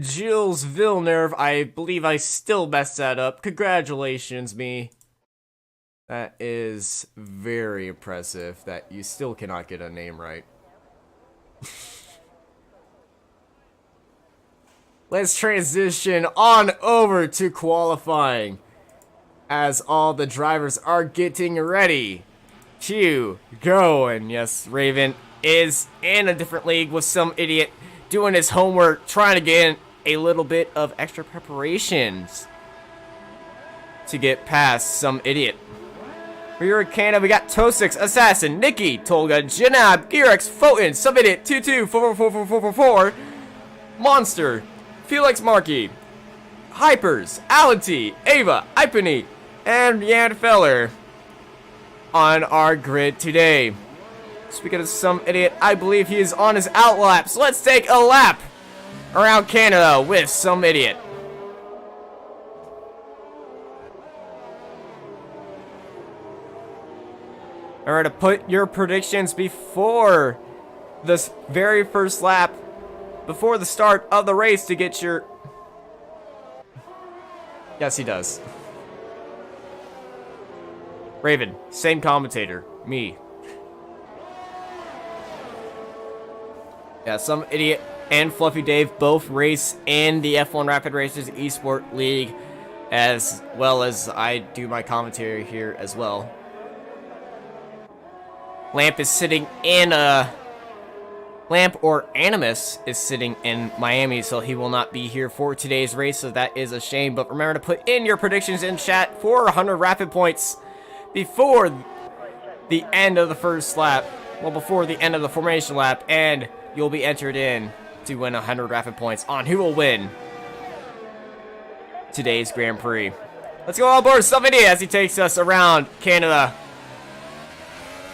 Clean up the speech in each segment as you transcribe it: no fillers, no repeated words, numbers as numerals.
Gilles Villeneuve. I believe I still messed that up. Congratulations, me. That is very impressive that you still cannot get a name right. Let's transition on over to qualifying as all the drivers are getting ready to go. And yes, Raven is in a different league with some idiot doing his homework, trying to get a little bit of extra preparations to get past some idiot. Here in Canada, we got Tosix, Assassin, Nikki, Tolga, Janab, Girex, Photon, some idiot, 22444444, Monster, Felix Markey, Hypers, Alanti, Ava, Ipany, and Jan Feller on our grid today. Speaking of some idiot, I believe he is on his outlap, so let's take a lap around Canada with some idiot. Alright, to put your predictions before this very first lap, before the start of the race to get your... Yes, he does. Raven, same commentator, me. Yeah, some idiot and Fluffy Dave both race in the F1 Rapid Racers Esport League, as well as I do my commentary here as well. Lamp is sitting in Lamp or Animus is sitting in Miami, so he will not be here for today's race, so that is a shame. But remember to put in your predictions in chat for 100 rapid points before the end of the first lap. Well, before the end of the formation lap, and you'll be entered in to win 100 rapid points on who will win today's Grand Prix. Let's go on board Stuff Idiot as he takes us around Canada.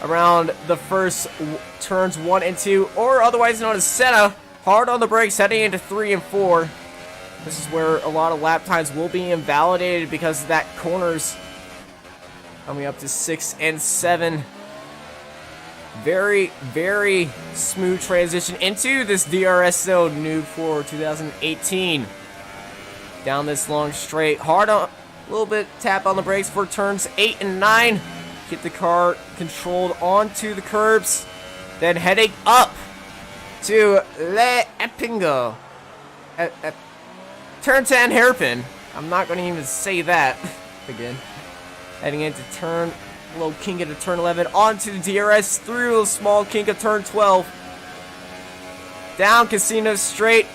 Around the first turns 1 and 2, or otherwise known as Senna. Hard on the brakes heading into 3 and 4. This is where a lot of lap times will be invalidated because of that corners coming up to 6 and 7. Very, very smooth transition into this DRS zone, new for 2018. Down this long straight, hard on, a little bit tap on the brakes for turns 8 and 9. Get the car controlled onto the curbs, then heading up to Le Epingo. Turn 10 hairpin. I'm not going to even say that again. Heading into turn, low kink into turn 11, onto the DRS, through a small kink of turn 12. Down Casino straight,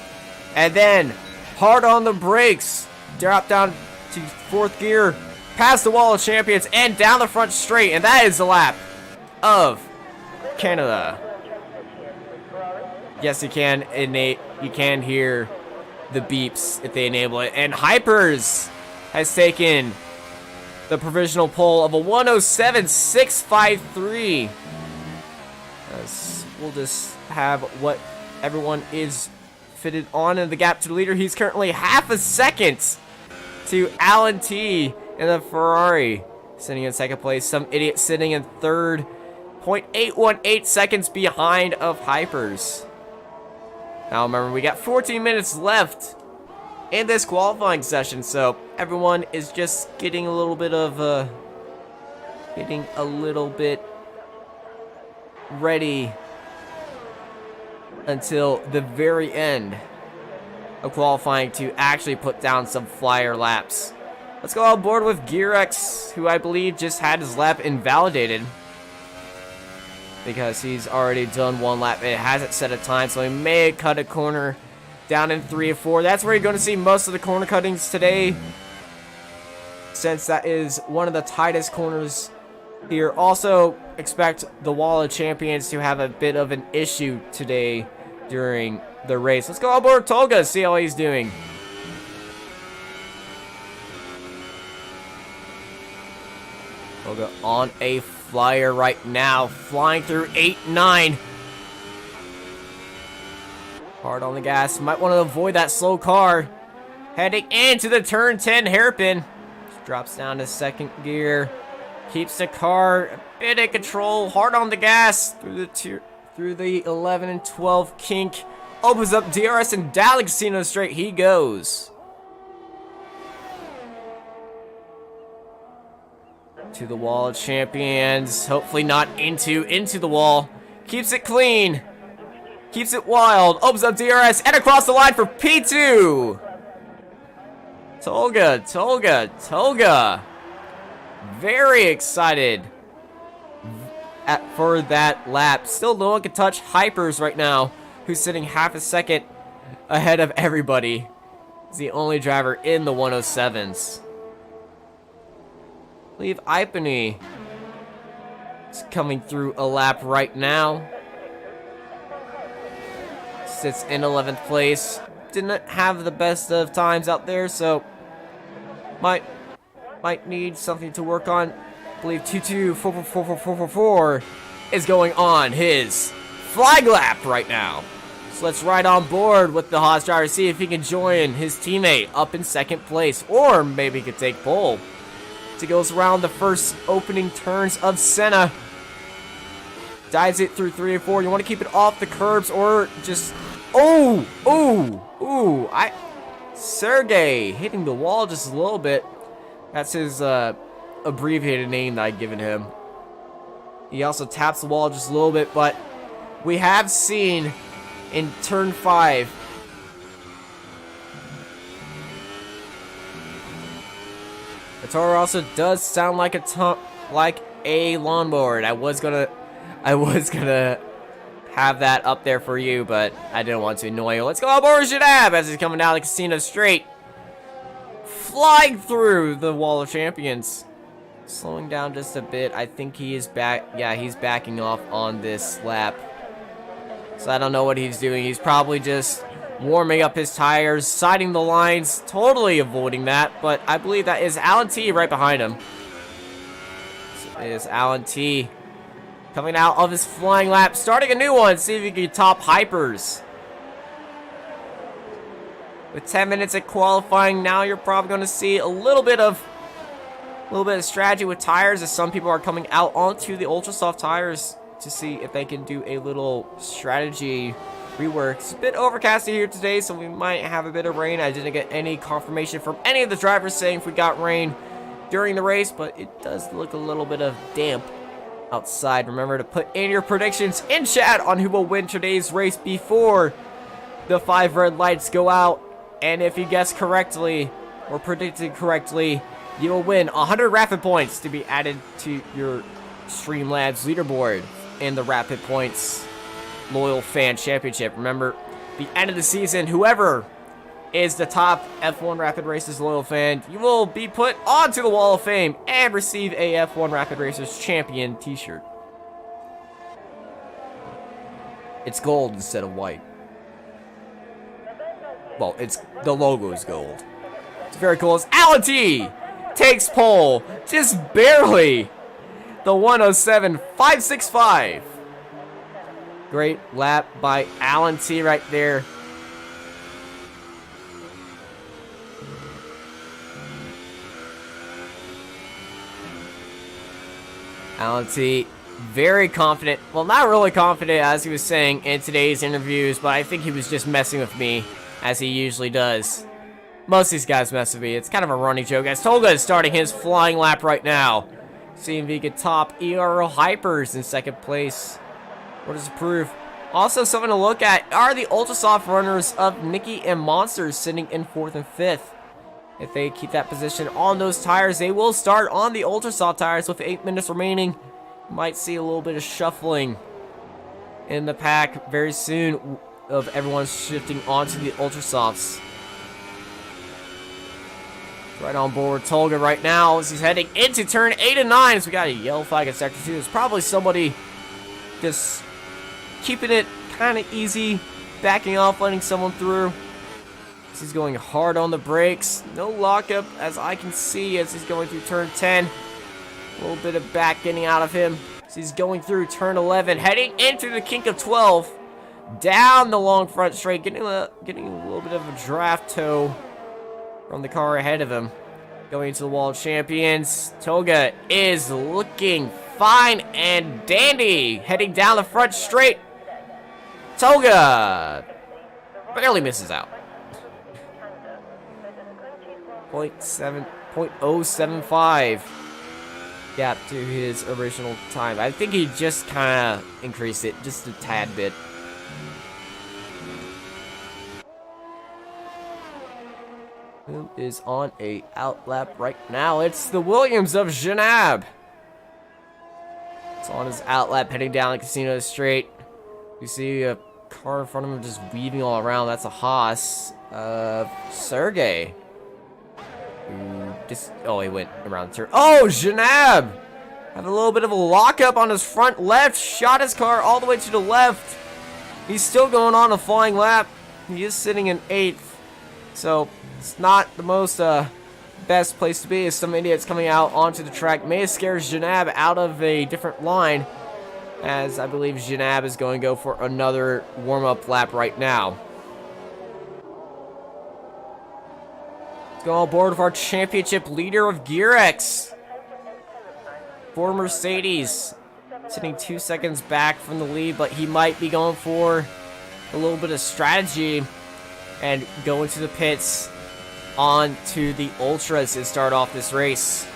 and then hard on the brakes. Drop down to 4th gear. Past the wall of champions and down the front straight, and that is the lap of Canada. Yes, you can hear the beeps if they enable it. And Hypers has taken the provisional pole of a 107.653. We'll just have what everyone is fitted on in the gap to the leader. He's currently half a second to Alan T in the Ferrari, sitting in second place. Some idiot sitting in third, 0.818 seconds behind of Hypers. Now remember, we got 14 minutes left in this qualifying session, so everyone is just getting a little bit of ready until the very end of qualifying to actually put down some flyer laps. Let's go on board with Girex, who I believe just had his lap invalidated because he's already done one lap. It hasn't set a time, so he may cut a corner down in 3 and 4. That's where you're going to see most of the corner cuttings today, since that is one of the tightest corners here. Also, expect the Wall of Champions to have a bit of an issue today during the race. Let's go on board Tolga, see how he's doing. Tolga on a flyer right now, flying through 8-9. Hard on the gas, might want to avoid that slow car. Heading into the turn 10 hairpin. Drops down to second gear. Keeps the car a bit in control. Hard on the gas through the 11 and 12 kink. Opens up DRS and down the casino straight he goes. To the wall of champions. Hopefully not into the wall. Keeps it clean. Keeps it wild. Opens up DRS and across the line for P2. Tolga. Very excited for that lap. Still no one can touch Hypers right now, who's sitting half a second ahead of everybody. He's the only driver in the 107s. I believe Ipany is coming through a lap right now. Sits in 11th place. Didn't have the best of times out there, so might need something to work on. I believe 2244444 is going on his flag lap right now. So let's ride on board with the Haas driver, see if he can join his teammate up in second place, or maybe he could take pole. As he goes around the first opening turns of Senna. Dives it through 3 and 4. You want to keep it off the curbs or just... Sergey hitting the wall just a little bit. That's his abbreviated name that I've given him. He also taps the wall just a little bit, but we have seen in turn 5. The Toro also does sound like a lawnmower. I was gonna have that up there for you, but I didn't want to annoy you. Let's go up over Shadab as he's coming down the casino straight. Flying through the wall of champions. Slowing down just a bit. I think he is back. Yeah, he's backing off on this lap. So I don't know what he's doing. He's probably just warming up his tires, siding the lines, totally avoiding that. But I believe that is Alan T right behind him. This is Alan T coming out of his flying lap, starting a new one, see if he can top Hypers. With 10 minutes of qualifying, now you're probably going to see a little bit of strategy with tires, as some people are coming out onto the ultra soft tires to see if they can do a little strategy rework. It's a bit overcast here today, so we might have a bit of rain. I didn't get any confirmation from any of the drivers saying if we got rain during the race, but it does look a little bit of damp outside. Remember to put in your predictions in chat on who will win today's race before the 5 red lights go out. And if you guess correctly or predicted correctly, you will win 100 Rapid Points to be added to your Streamlabs leaderboard in the Rapid Points Loyal Fan Championship. Remember, the end of the season, whoever is the top F1 Rapid Racers Loyal Fan, you will be put onto the Wall of Fame and receive a F1 Rapid Racers Champion t-shirt. It's gold instead of white. Well, the logo is gold. It's very cool. It's Alan T takes pole, just barely. The 107.565. Great lap by Alan T right there. Alan T, very confident. Well, not really confident, as he was saying in today's interviews, but I think he was just messing with me, as he usually does. Most of these guys mess with me. It's kind of a running joke, as Tolga is starting his flying lap right now. Seeing if he can top ERL Hypers in second place. What does it prove? Also, something to look at are the ultra soft runners of Nikki and Monsters sitting in 4th and 5th. If they keep that position on those tires, they will start on the ultra soft tires with 8 minutes remaining. Might see a little bit of shuffling in the pack very soon of everyone shifting onto the ultra softs. Right on board Tolga right now as he's heading into turn 8 and 9. So we got a yellow flag in sector 2. There's probably somebody just keeping it kind of easy, backing off, letting someone through. He's going hard on the brakes. No lockup as I can see as he's going through turn 10. A little bit of back getting out of him. So he's going through turn 11, heading into the kink of 12. Down the long front straight, getting a little bit of a draft toe from the car ahead of him. Going into the wall of champions. Tolga is looking fine and dandy. Heading down the front straight. Tolga Barely misses out. 0.075 gap to his original time. I think he just kind of increased it just a tad bit. Who is on a out lap right now? It's the Williams of Janab. It's on his out lap heading down the Casino Straight. You see a car in front of him just weaving all around. That's a Haas of Sergey. Oh, he went around the turn. Oh, Janab! Had a little bit of a lockup on his front left. Shot his car all the way to the left. He's still going on a flying lap. He is sitting in 8th. So, it's not the most best place to be. As some idiots coming out onto the track may scare Janab out of a different line. As I believe Janab is going to go for another warm-up lap right now. Let's go on board with our championship leader of GearX. For Mercedes. Sitting 2 seconds back from the lead, but he might be going for a little bit of strategy and go into the pits onto the Ultras to start off this race.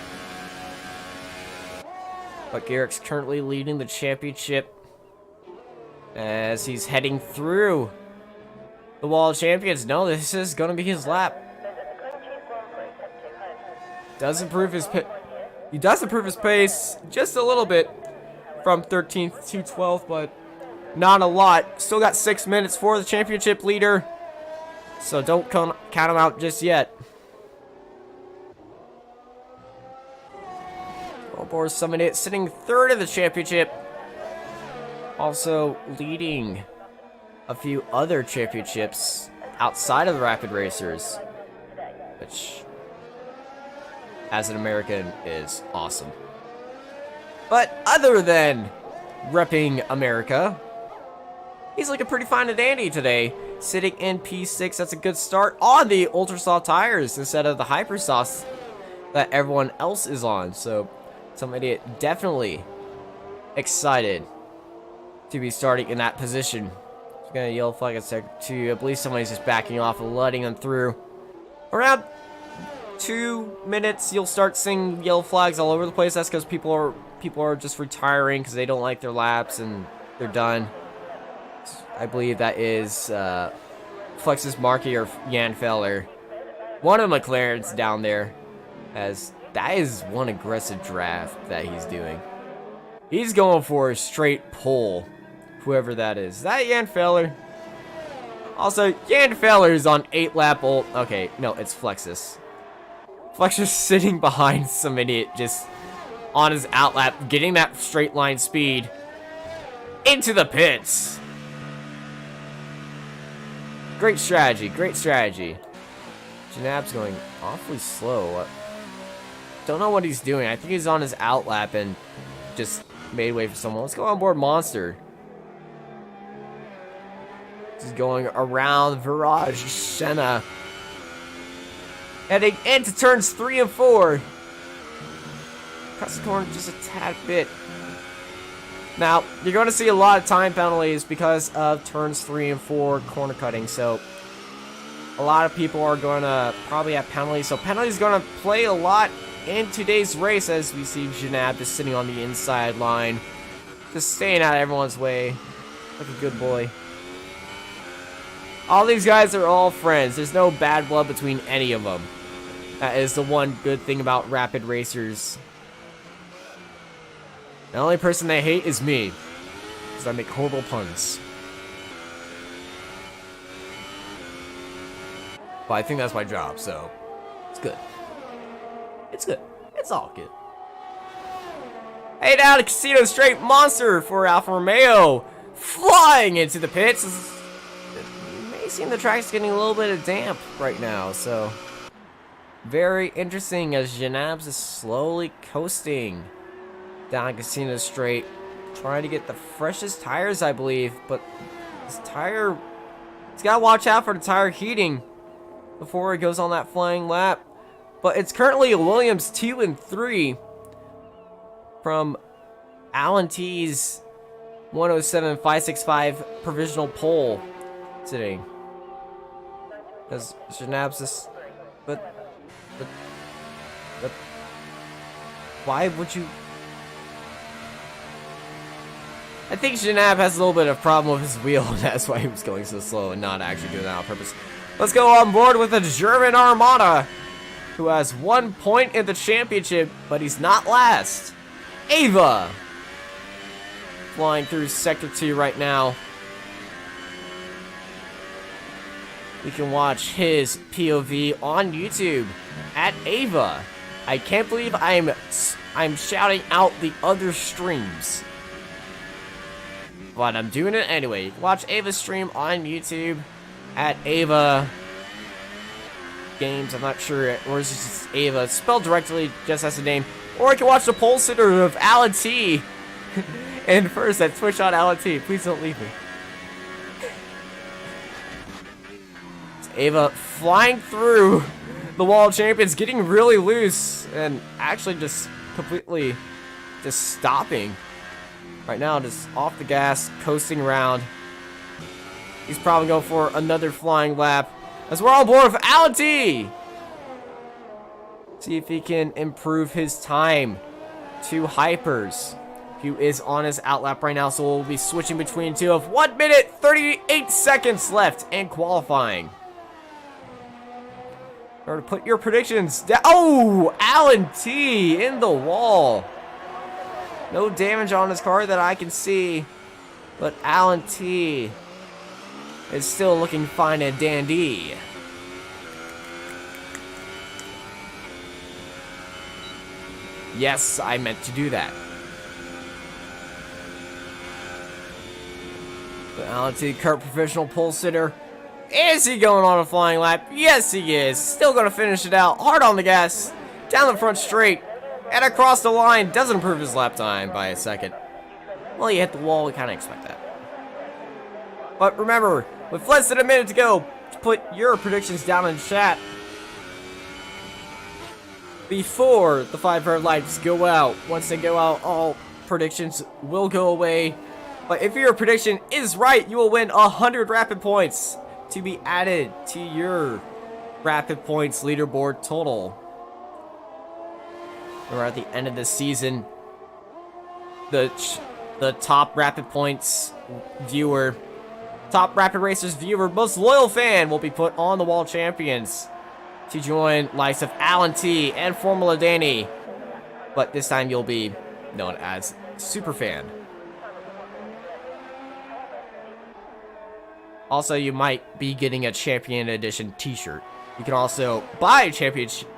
But GearX currently leading the championship as he's heading through the wall of champions. No, this is going to be his lap. Does improve his he does improve his pace just a little bit from 13th to 12th, but not a lot. Still got 6 minutes for the championship leader, so don't count him out just yet. Boris Summit sitting 3rd in the championship. Also leading a few other championships outside of the Rapid Racers, which, as an American, is awesome. But other than repping America, he's looking pretty fine and dandy today. Sitting in P6, that's a good start on the Ultra Soft tires instead of the Hyper Softs that everyone else is on. So, some idiot definitely excited to be starting in that position. He's gonna yell flag a sec to, I believe somebody's just backing off and letting them through. Around 2 minutes, you'll start seeing yellow flags all over the place. That's because people are just retiring because they don't like their laps and they're done. I believe that is Flexus Markey or Jan Feller. One of the McLarens down there, as that is one aggressive draft that he's doing. He's going for a straight pull, whoever that is. Is that Jan Feller? Also, Jan Feller is on 8-lap ult. Okay, no, it's Flexus. Flexus sitting behind some idiot just on his outlap, getting that straight line speed into the pits. Great strategy, great strategy. Janab's going awfully slow. Don't know what he's doing. I think he's on his outlap and just made way for someone. Let's go on board Monster. He's going around Viraj Senna. Heading into turns 3 and 4. Press the corner just a tad bit. Now, you're going to see a lot of time penalties because of turns 3 and 4 corner cutting. So, a lot of people are going to probably have penalties. So, penalties going to play a lot in today's race as we see Janab just sitting on the inside line. Just staying out of everyone's way. Like a good boy. All these guys are all friends. There's no bad blood between any of them. That is the one good thing about Rapid Racers. The only person they hate is me, because I make horrible puns. But I think that's my job, so it's good. It's good. It's all good. Hey, down to Casino Straight Monster for Alfa Romeo. Flying into the pits. You may seem the track's getting a little bit of damp right now, so very interesting as Janabs is slowly coasting down Casino Straight, trying to get the freshest tires, I believe, but this tire, he's got to watch out for the tire heating before it goes on that flying lap. But it's currently a Williams 2 and 3 from Alan T's 107.565 provisional pole today. Because Janab's just... But... Why would you... I think Janab has a little bit of problem with his wheel, and that's why he was going so slow and not actually doing that on purpose. Let's go on board with the German Armada, who has 1 point in the championship, but he's not last. Ava! Flying through Sector 2 right now. You can watch his POV on YouTube at Ava. I can't believe I'm shouting out the other streams, but I'm doing it anyway. Watch Ava's stream on YouTube at Ava Games. I'm not sure, or is it just Ava? It's spelled directly, just as the name. Or you can watch the pole sitter of Alan T. And first at Twitch on Alan T. Please don't leave me. It's Ava flying through the wall of champions, getting really loose, and actually just completely just stopping. Right now, just off the gas, coasting around. He's probably going for another flying lap. As we're on board with Alan T. See if he can improve his time to Hypers, who is on his outlap right now. So we'll be switching between two of 1 minute, 38 seconds left in qualifying. Or to put your predictions down. Oh, Alan T in the wall. No damage on his car that I can see, but Alan T is still looking fine and dandy. Yes, I meant to do that. The Alan T, current professional pole sitter. Is he going on a flying lap? Yes, he is. Still going to finish it out. Hard on the gas. Down the front straight. And across the line. Doesn't improve his lap time by a second. Well, you hit the wall. We kind of expect that. But remember, with less than a minute to go, put your predictions down in chat before the 5 red lights go out. Once they go out, all predictions will go away. But if your prediction is right, you will win 100 rapid points to be added to your rapid points leaderboard total. We're at the end of the season. The top rapid points viewer, top rapid racers viewer, most loyal fan will be put on the wall champions to join likes of Alan T and Formula Danny. But this time you'll be known as Superfan. Also, you might be getting a Champion Edition t-shirt. You can also buy a championship.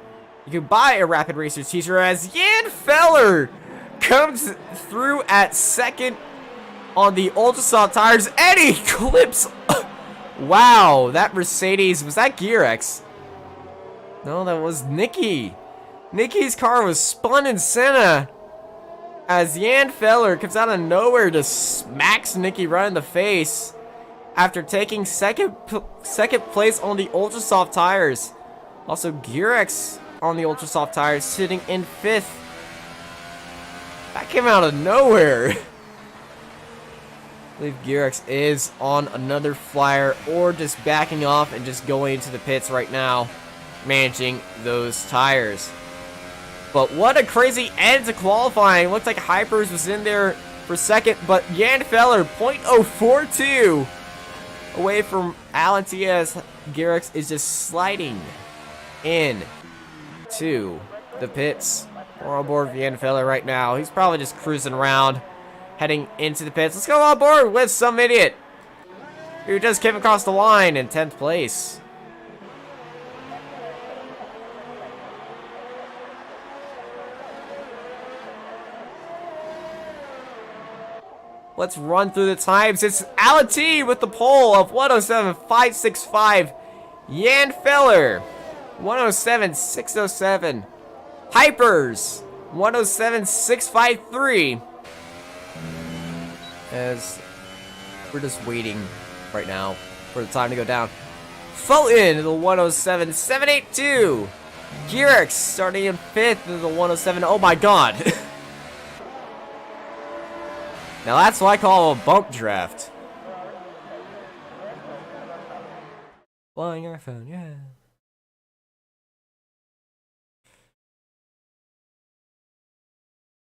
You can buy a Rapid Racers t-shirt as Jan Feller comes through at second on the Ultra Soft tires, and he clips. Wow, that Mercedes, was that Gearx? No, that was Nikki. Nikki's car was spun in Senna as Jan Feller comes out of nowhere to smacks Nikki right in the face after taking second place on the Ultra Soft tires. Also, Gearx on the Ultra Soft tires sitting in 5th. That came out of nowhere. I believe Gearx is on another flyer or just backing off and just going into the pits right now, managing those tires. But what a crazy end to qualifying. Looked like Hypers was in there for second, but Jan Feller, 0.042 away from Alan T as Gearx is just sliding in to the pits. We're on board with Jan Feller right now. He's probably just cruising around, heading into the pits. Let's go on board with some idiot who just came across the line in 10th place. Let's run through the times. It's Alan T with the pole of 107.565. Jan Feller, 107.607. Hypers, 107.653. As we're just waiting right now for the time to go down. Fulton to the 107.782. Gearx starting in 5th to the 107. Oh my god. Now that's what I call a bump draft. Flying iPhone, yeah.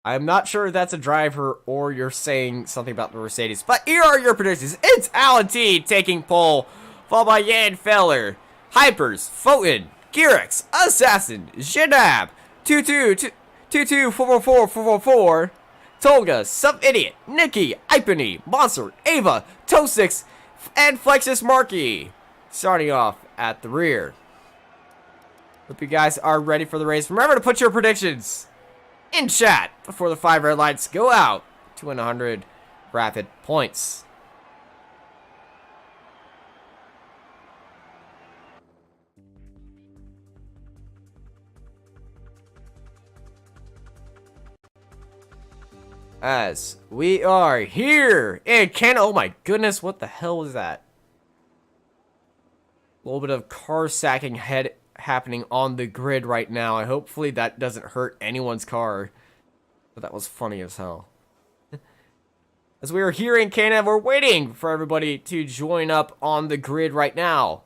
I'm not sure if that's a driver or you're saying something about the Mercedes, but here are your predictions. It's Alan T taking pole, followed by Jan Feller, Hypers, Photon, Girex, Assassin, Janab, 444, Tolga, Some Idiot, Nikki, Ipany, Monster, Ava, Tosix, and Flexus Markey. Starting off at the rear. Hope you guys are ready for the race. Remember to put your predictions in chat before the 5 red lights go out to win 100 rapid points. As we are here in Canada. Oh my goodness, what the hell was that? A little bit of car sacking happening on the grid right now. Hopefully that doesn't hurt anyone's car. But that was funny as hell. As we are here in Canada, we're waiting for everybody to join up on the grid right now.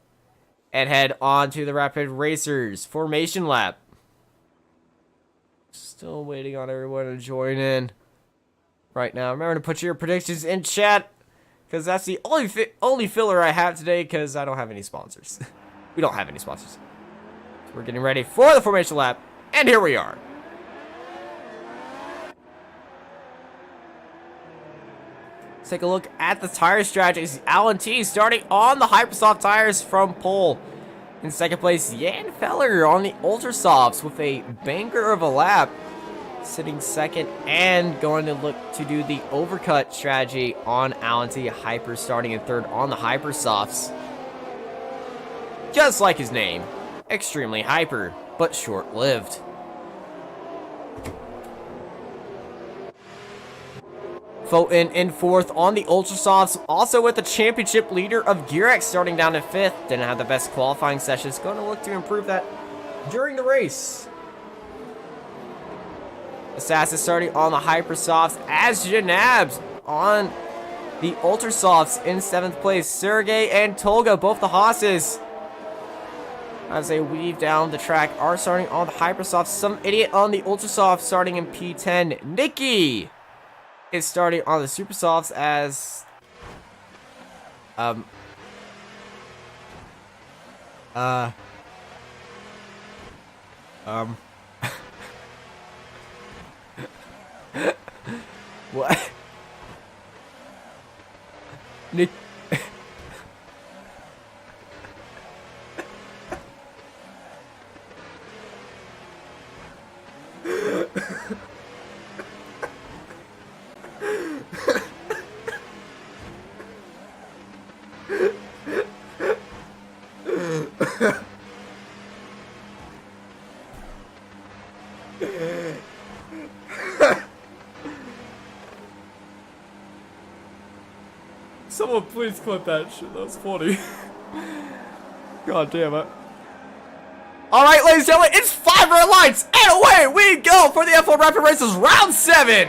And head on to the Rapid Racers formation lap. Still waiting on everyone to join in right now. Remember to put your predictions in chat, because that's the only filler I have today, because I don't have any sponsors. We don't have any sponsors. So we're getting ready for the formation lap, and here we are. Let's take a look at the tire strategies. Alan T starting on the Hypersoft tires from pole. In second place, Jan Feller on the Ultrasofts with a banger of a lap. Sitting second and going to look to do the overcut strategy on Alan T. Hyper starting in third on the Hypersofts. Just like his name, extremely hyper, but short-lived. Photon in fourth on the Ultrasofts, also with the championship leader of Girex starting down in fifth. Didn't have the best qualifying sessions, going to look to improve that during the race. Assassin starting on the Hypersofts as Janabs on the Ultrasofts in 7th place. Sergey and Tolga, both the Haas's, as they weave down the track, are starting on the Hypersofts. Some Idiot on the Ultrasoft starting in P10. Nikki is starting on the Supersofts as what? Nick. Someone please clip that shit. That was funny. God damn it. Alright, ladies and gentlemen, it's 5 red lights, and away we go for the F1 Rapid Racers Round 7!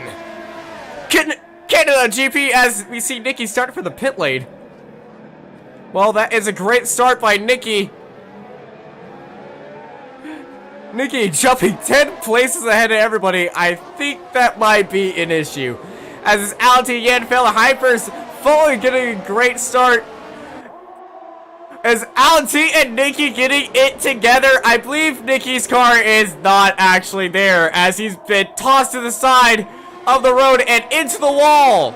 Canada GP, as we see Nikki starting for the pit lane. Well, that is a great start by Nikki. Nikki jumping 10 places ahead of everybody. I think that might be an issue. As it's Alan T, Jan Feller, Hypers, Foley getting a great start. As Alan T and Nikki getting it together. I believe Nikki's car is not actually there, as he's been tossed to the side of the road and into the wall.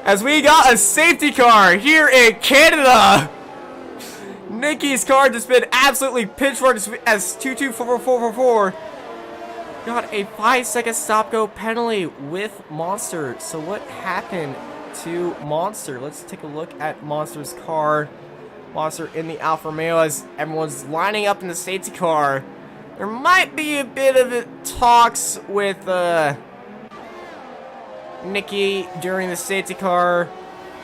As we got a safety car here in Canada. Nikki's car just been absolutely pitchforked as 224444 got a 5-second stop-go penalty with Monster. So what happened to Monster? Let's take a look at Monster's car. Monster in the Alfa Romeo as everyone's lining up in the safety car. There might be a bit of talks with Nikki during the safety car.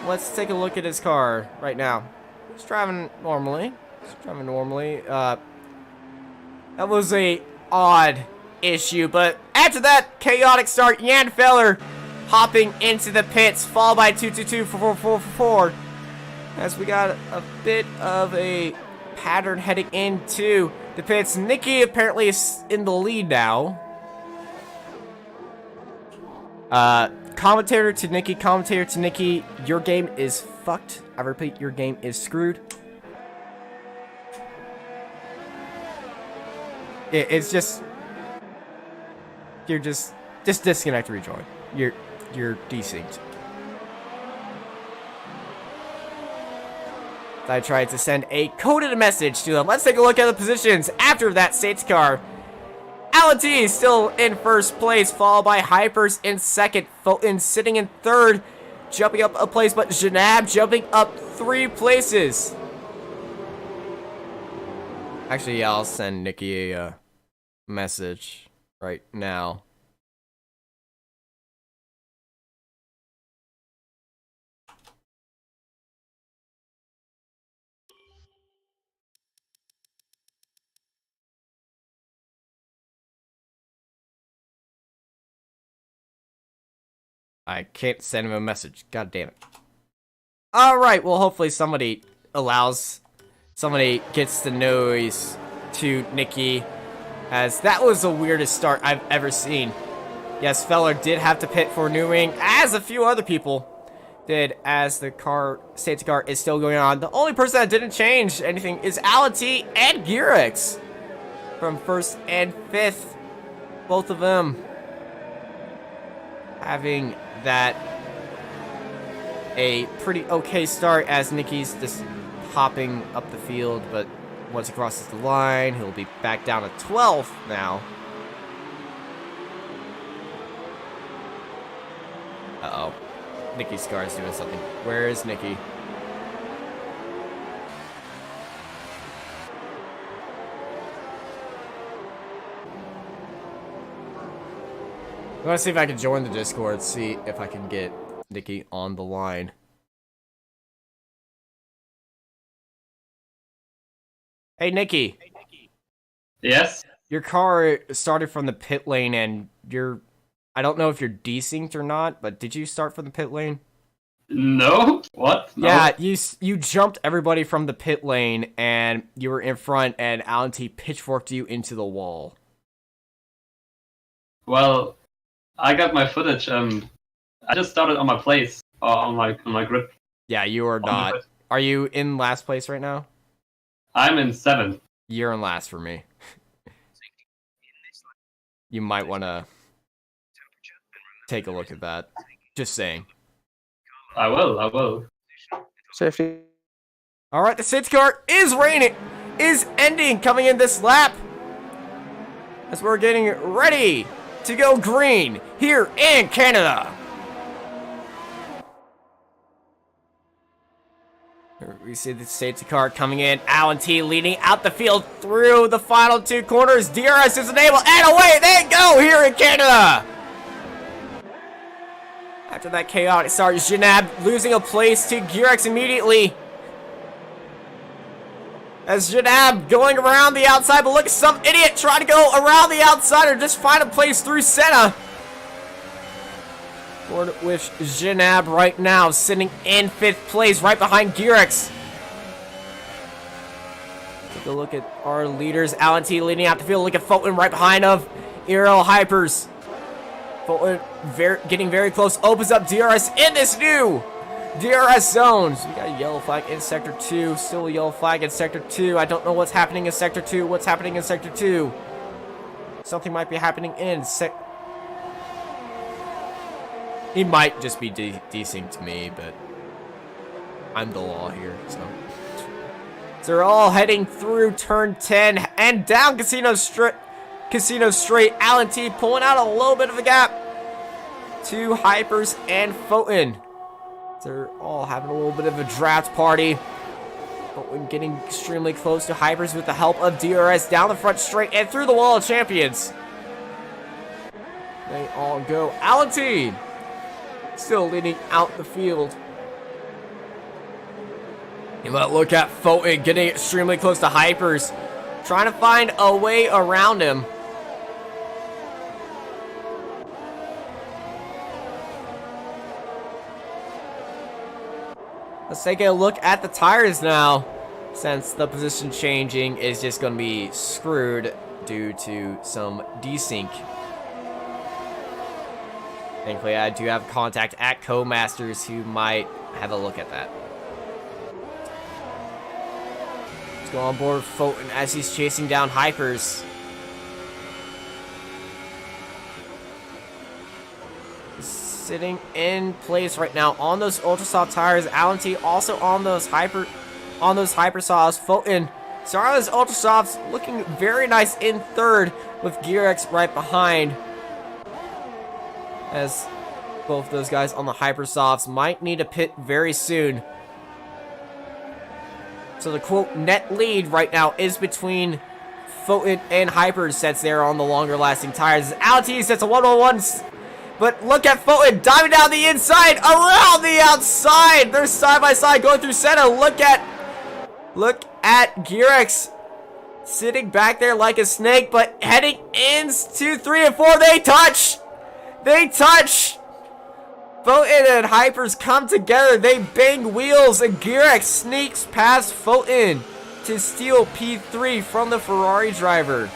Let's take a look at his car right now. He's driving normally. That was a odd issue, but after that chaotic start, Jan Feller hopping into the pits, followed by 222-444. As we got a bit of a pattern heading into the pits. Nikki apparently is in the lead now. Commentator to Nikki, your game is fucked. I repeat, your game is screwed. It's just... You're just disconnect, rejoin. You're desynced. I tried to send a coded message to them. Let's take a look at the positions after that safety car. Alan T is still in first place, followed by Hypers in second, Fulton sitting in third, jumping up a place, but Janab jumping up 3 places. Actually, yeah, I'll send Nikki a message right now. I can't send him a message. God damn it. Alright, well, hopefully somebody gets the noise to Nikki, as that was the weirdest start I've ever seen. Yes, Feller did have to pit for New Wing, as a few other people did, as the safety car is still going on. The only person that didn't change anything is Alan T and Gearix from 1st and 5th. Both of them having that a pretty okay start, as Nikki's just hopping up the field, but once he crosses the line, he'll be back down to 12th now. Uh-oh. Nikki's car is doing something. Where is Nikki? I want to see if I can join the Discord, see if I can get Nikki on the line. Hey, Nikki. Yes? Your car started from the pit lane, and I don't know if you're desynced or not, but did you start from the pit lane? No? What? No. Yeah, you jumped everybody from the pit lane, and you were in front, and Alan T pitchforked you into the wall. Well, I got my footage. I just started on my place, on my grid. Yeah, you are not. Are you in last place right now? I'm in 7th. You're in last for me. You might want to take a look at that. Just saying. I will. Safety. Alright, the safety car is ending, coming in this lap, as we're getting ready to go green here in Canada. We see the safety car coming in. Alan T leading out the field through the final 2 corners. DRS is enabled, and away they go here in Canada. After that chaotic start, Janab losing a place to Gearix immediately. As Janab going around the outside, but look at some idiot trying to go around the outside or just find a place through Senna. With Janab right now sitting in 5th place, right behind Gearix. Take a look at our leaders. Alan T leading out the field. Look at Fulton right behind of Aero Hypers. Fulton getting very close. Opens up DRS in this new DRS zone. So we got a yellow flag in Sector 2. Still a yellow flag in Sector 2. I don't know what's happening in Sector 2. What's happening in Sector 2? Something might be happening in He might just be desynced to me, but I'm the law here, so. So they're all heading through turn 10 and down Casino Straight. Alan T pulling out a little bit of a gap to Hypers and Fulton. They're all having a little bit of a draft party. Fulton getting extremely close to Hypers with the help of DRS down the front straight and through the wall of champions. They all go. Alan T still leading out the field. You might look at Fulton getting extremely close to Hypers, trying to find a way around him. Let's take a look at the tires now, since the position changing is just going to be screwed due to some desync. Thankfully, I do have contact at Codemasters who might have a look at that. Let's go on board with Fulton as he's chasing down Hypers. Sitting in place right now on those ultra soft tires. Alan T also on those hyper softs. Fulton starting on those ultra softs, looking very nice in third with GearX right behind. As both those guys on the hypersofts might need a pit very soon. So the quote net lead right now is between Fulton and Hypers, since they're on the longer lasting tires. Alan T sets a 1-1-1. But look at Fulton diving down the inside, around the outside. They're side by side going through center. Look at GearX sitting back there like a snake, but heading into 3 and 4. They touch. Fulton and Hypers come together. They bang wheels, and GearX sneaks past Fulton to steal P3 from the Ferrari driver.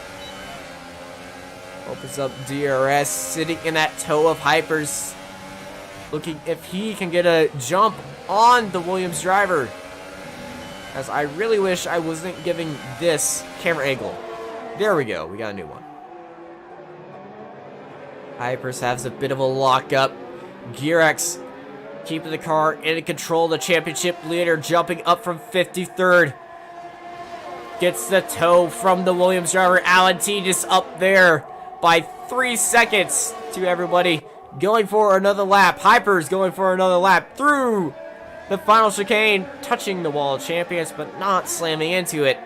Opens up DRS, sitting in that toe of Hypers, looking if he can get a jump on the Williams driver. As I really wish I wasn't giving this camera angle. There we go, we got a new one. Hypers has a bit of a lockup. GearX keeping the car in control. The championship leader jumping up from 53rd. Gets the toe from the Williams driver. Alan T just up there by 3 seconds to everybody. Going for another lap. Hypers going for another lap through the final chicane. Touching the wall of champions, but not slamming into it.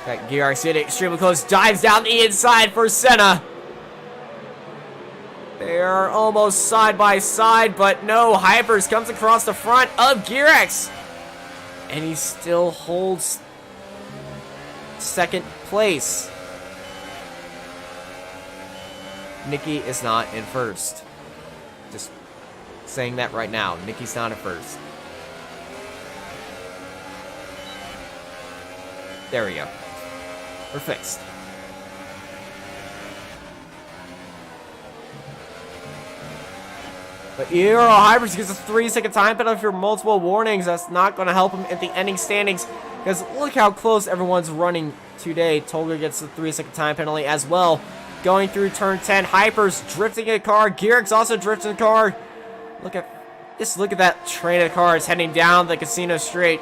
That GearX hit it extremely close. Dives down the inside for Senna. They are almost side by side, but no. Hypers comes across the front of GearX. And he still holds second place. Nikki is not in first. Just saying that right now. Nikki's not in first. There we go. We're fixed. But Euro Hypers gets a 3-second time penalty for multiple warnings. That's not going to help him at the ending standings, because look how close everyone's running today. Tolga gets a 3-second time penalty as well. Going through turn 10, Hypers drifting a car. GearX also drifting a car. Look at that train of cars heading down the casino straight.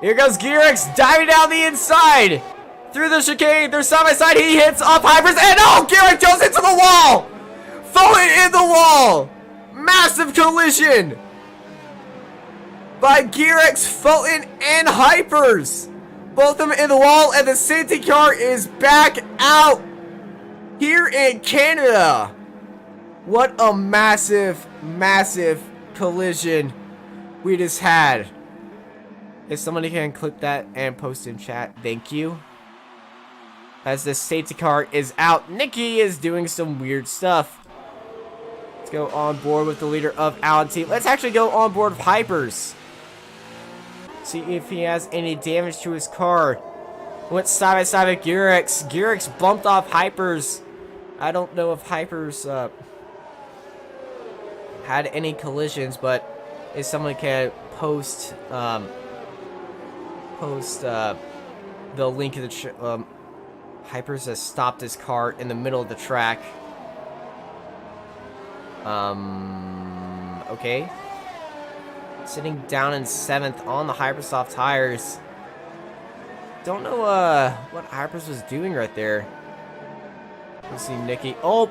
Here goes GearX diving down the inside. Through the chicane, they're side by side. He hits up Hypers, and oh, GearX goes into the wall. Fulton in the wall. Massive collision by GearX, Fulton, and Hypers. Both of them in the wall, and the safety car is back out here in Canada. What a massive, massive collision we just had. If somebody can clip that and post in chat, thank you. As the safety car is out, Nikki is doing some weird stuff. Let's go on board with the leader of Alan T. Let's actually go on board with Hypers. See if he has any damage to his car. Went side by side with GearX. GearX bumped off Hypers. I don't know if Hypers had any collisions, but if someone can post the link of the Hypers has stopped his car in the middle of the track. Okay. Sitting down in 7th on the Hypersoft tires. Don't know what Hypers was doing right there. Let's see Nikki. Oh!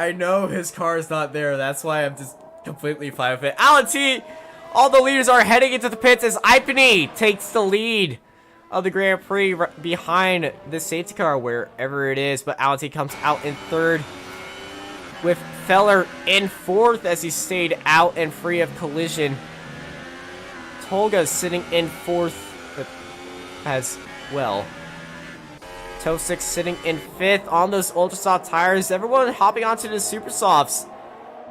I know his car is not there. That's why I'm just completely fine with it. Alan T All the leaders are heading into the pits as Ipany takes the lead of the Grand Prix behind the safety car, wherever it is. But Alan T comes out in third, with Feller in fourth as he stayed out and free of collision. Tolga sitting in fourth as well. Toe6 sitting in fifth on those ultra soft tires. Everyone hopping onto the super softs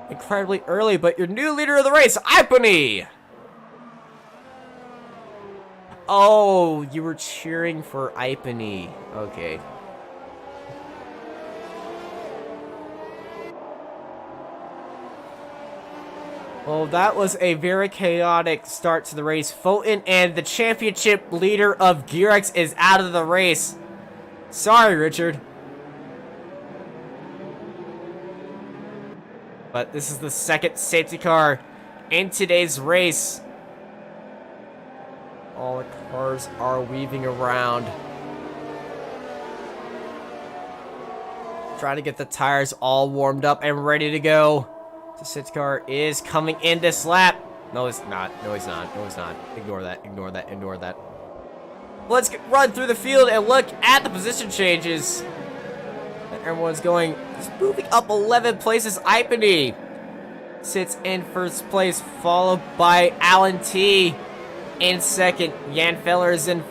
incredibly early, but your new leader of the race, Ipany. Oh, you were cheering for Ipany. Okay. Well, that was a very chaotic start to the race. Fulton and the championship leader of GearX is out of the race. Sorry, Richard. But this is the second safety car in today's race. All the cars are weaving around, trying to get the tires all warmed up and ready to go. The safety car is coming in this lap. No, it's not. No, it's not. No, it's not. Ignore that. Ignore that. Ignore that. Let's run through the field and look at the position changes. Everyone's going, just moving up 11 places. Ipany sits in first place, followed by Alan T in second. Jan Feller is in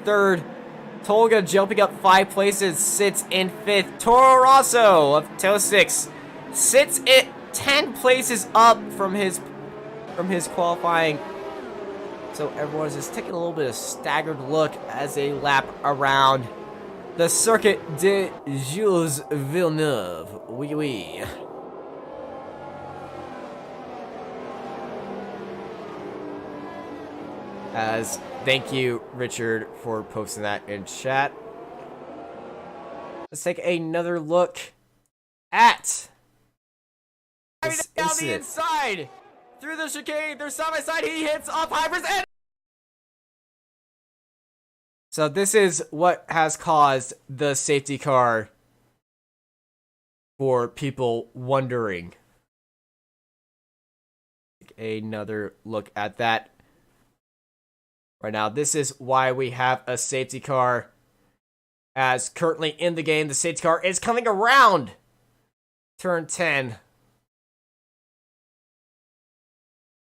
third. Tolga jumping up 5 places, sits in fifth. Toro Rosso of Toe6 sits at 10 places up from his qualifying. So everyone's just taking a little bit of staggered look as they lap around the Circuit de Jules Villeneuve. Oui, oui. As thank you, Richard, for posting that in chat. Let's take another look at this down the inside through the chicane. They're side by side. He hits off hypers and so this is what has caused the safety car for people wondering. Take another look at that. Right now, this is why we have a safety car. As currently in the game, the safety car is coming around turn 10.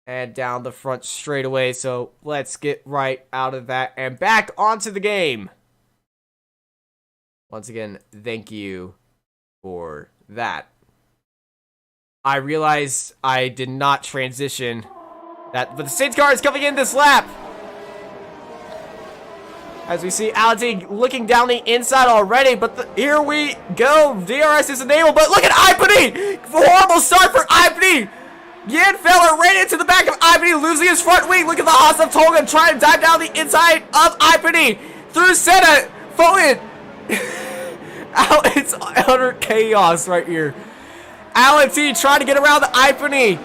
And down the front straightaway. So let's get right out of that and back onto the game. Once again, thank you for that. I realized I did not transition that, but the safety car is coming in this lap. As we see Alan looking down the inside already, but here we go. DRS is enabled, but look at Ipany! Horrible start for Ipany! Jan Feller ran into the back of Ipany, losing his front wing. Look at the Haas of Tolga trying to dive down the inside of Ipany. Through Senna, Fulton. It's utter chaos right here. Alan T trying to get around the Ipany.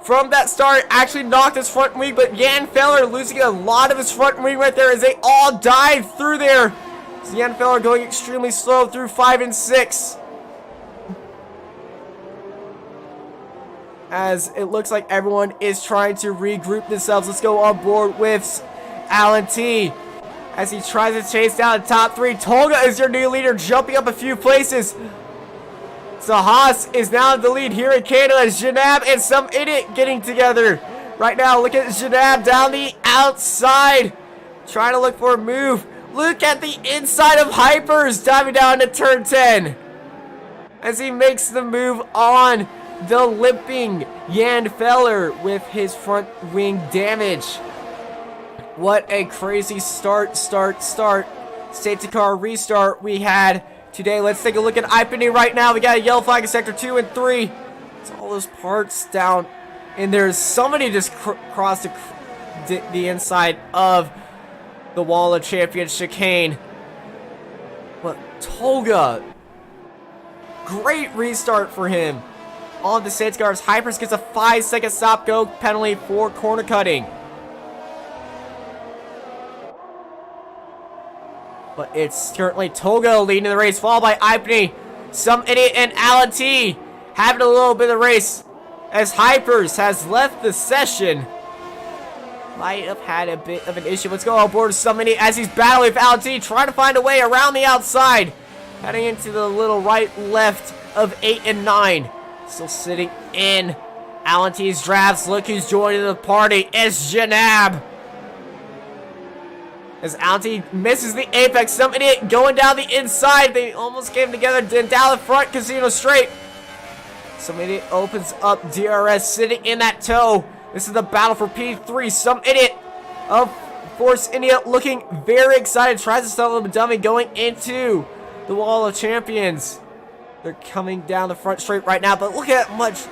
From that start, actually knocked his front wing, but Jan Feller losing a lot of his front wing right there as they all dive through there. Jan Feller going extremely slow through 5 and 6. As it looks like everyone is trying to regroup themselves. Let's go on board with Alan T as he tries to chase down the top 3. Tolga is your new leader, jumping up a few places. So Haas is now in the lead here in Canada. Janab and some idiot getting together. Right now, look at Janab down the outside. Trying to look for a move. Look at the inside of Hypers diving down to turn 10. As he makes the move on the limping Jan Feller with his front wing damage. What a crazy start. Safety car restart we had today. Let's take a look at Ipany right now. We got a yellow flag in sector 2 and 3. It's all those parts down. And there's somebody just crossed the inside of the wall of champion chicane. But Tolga, great restart for him on the safety cars. Hypers gets a 5-second stop-go penalty for corner cutting. But it's currently Tolga leading the race, followed by Ipany, some idiot, and Alan T having a little bit of race as Hypers has left the session. might have had a bit of an issue. Let's go on board somebody as he's battling with Alan, trying to find a way around the outside. Heading into the little right left of 8 and 9. Still sitting in Alan T's drafts. Look who's joining the party. It's Janab. As Alan T misses the apex. Some idiot going down the inside. They almost came together. Then down the front. Casino straight. Some idiot opens up. DRS sitting in that toe. This is the battle for P3. Some idiot of Force India looking very excited. Tries to stop the dummy going into the Wall of Champions. They're coming down the front straight right now, but look at how much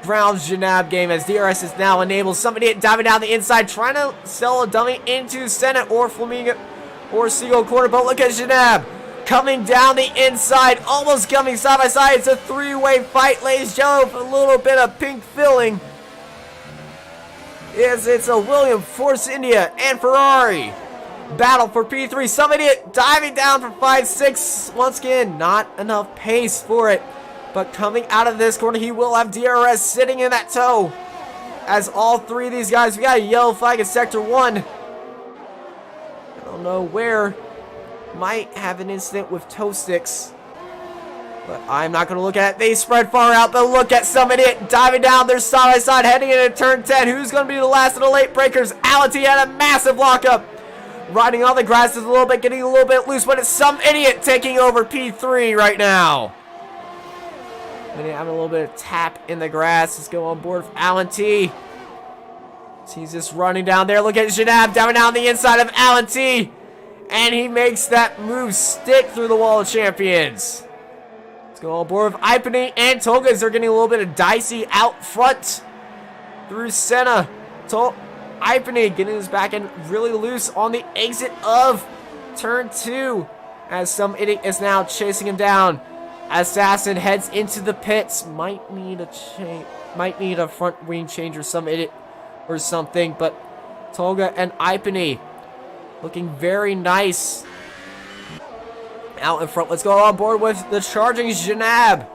ground Janab game as DRS is now enabled. Somebody diving down the inside, trying to sell a dummy into Senate or Flamingo or Seagull corner, but look at Janab coming down the inside, almost coming side by side. It's a three-way fight, ladies and gentlemen, with a little bit of pink filling. Yes, it's a William, Force India, and Ferrari. Battle for P3. Some idiot diving down for 5-6. Once again, not enough pace for it. But coming out of this corner, he will have DRS sitting in that toe. As all three of these guys, we got a yellow flag in Sector 1. I don't know where. Might have an incident with toe sticks. But I'm not going to look at it. They spread far out, but look at some idiot diving down there side by side, heading into turn 10. Who's going to be the last of the late breakers? Ality had a massive lockup. Riding on the grass is a little bit, getting a little bit loose, but it's some idiot taking over P3 right now. And having a little bit of tap in the grass. Let's go on board with Alan T. He's just running down there. Look at Janab diving down the inside of Alan T. And he makes that move stick through the Wall of Champions. Let's go on board with Ipany and Togas. They're getting a little bit of dicey out front through Senna. Ipany getting his back end really loose on the exit of turn 2 as some idiot is now chasing him down. Assassin heads into the pits. Might need a front wing change or some idiot or something, but Tolga and Ipany looking very nice out in front. Let's go on board with the charging Janab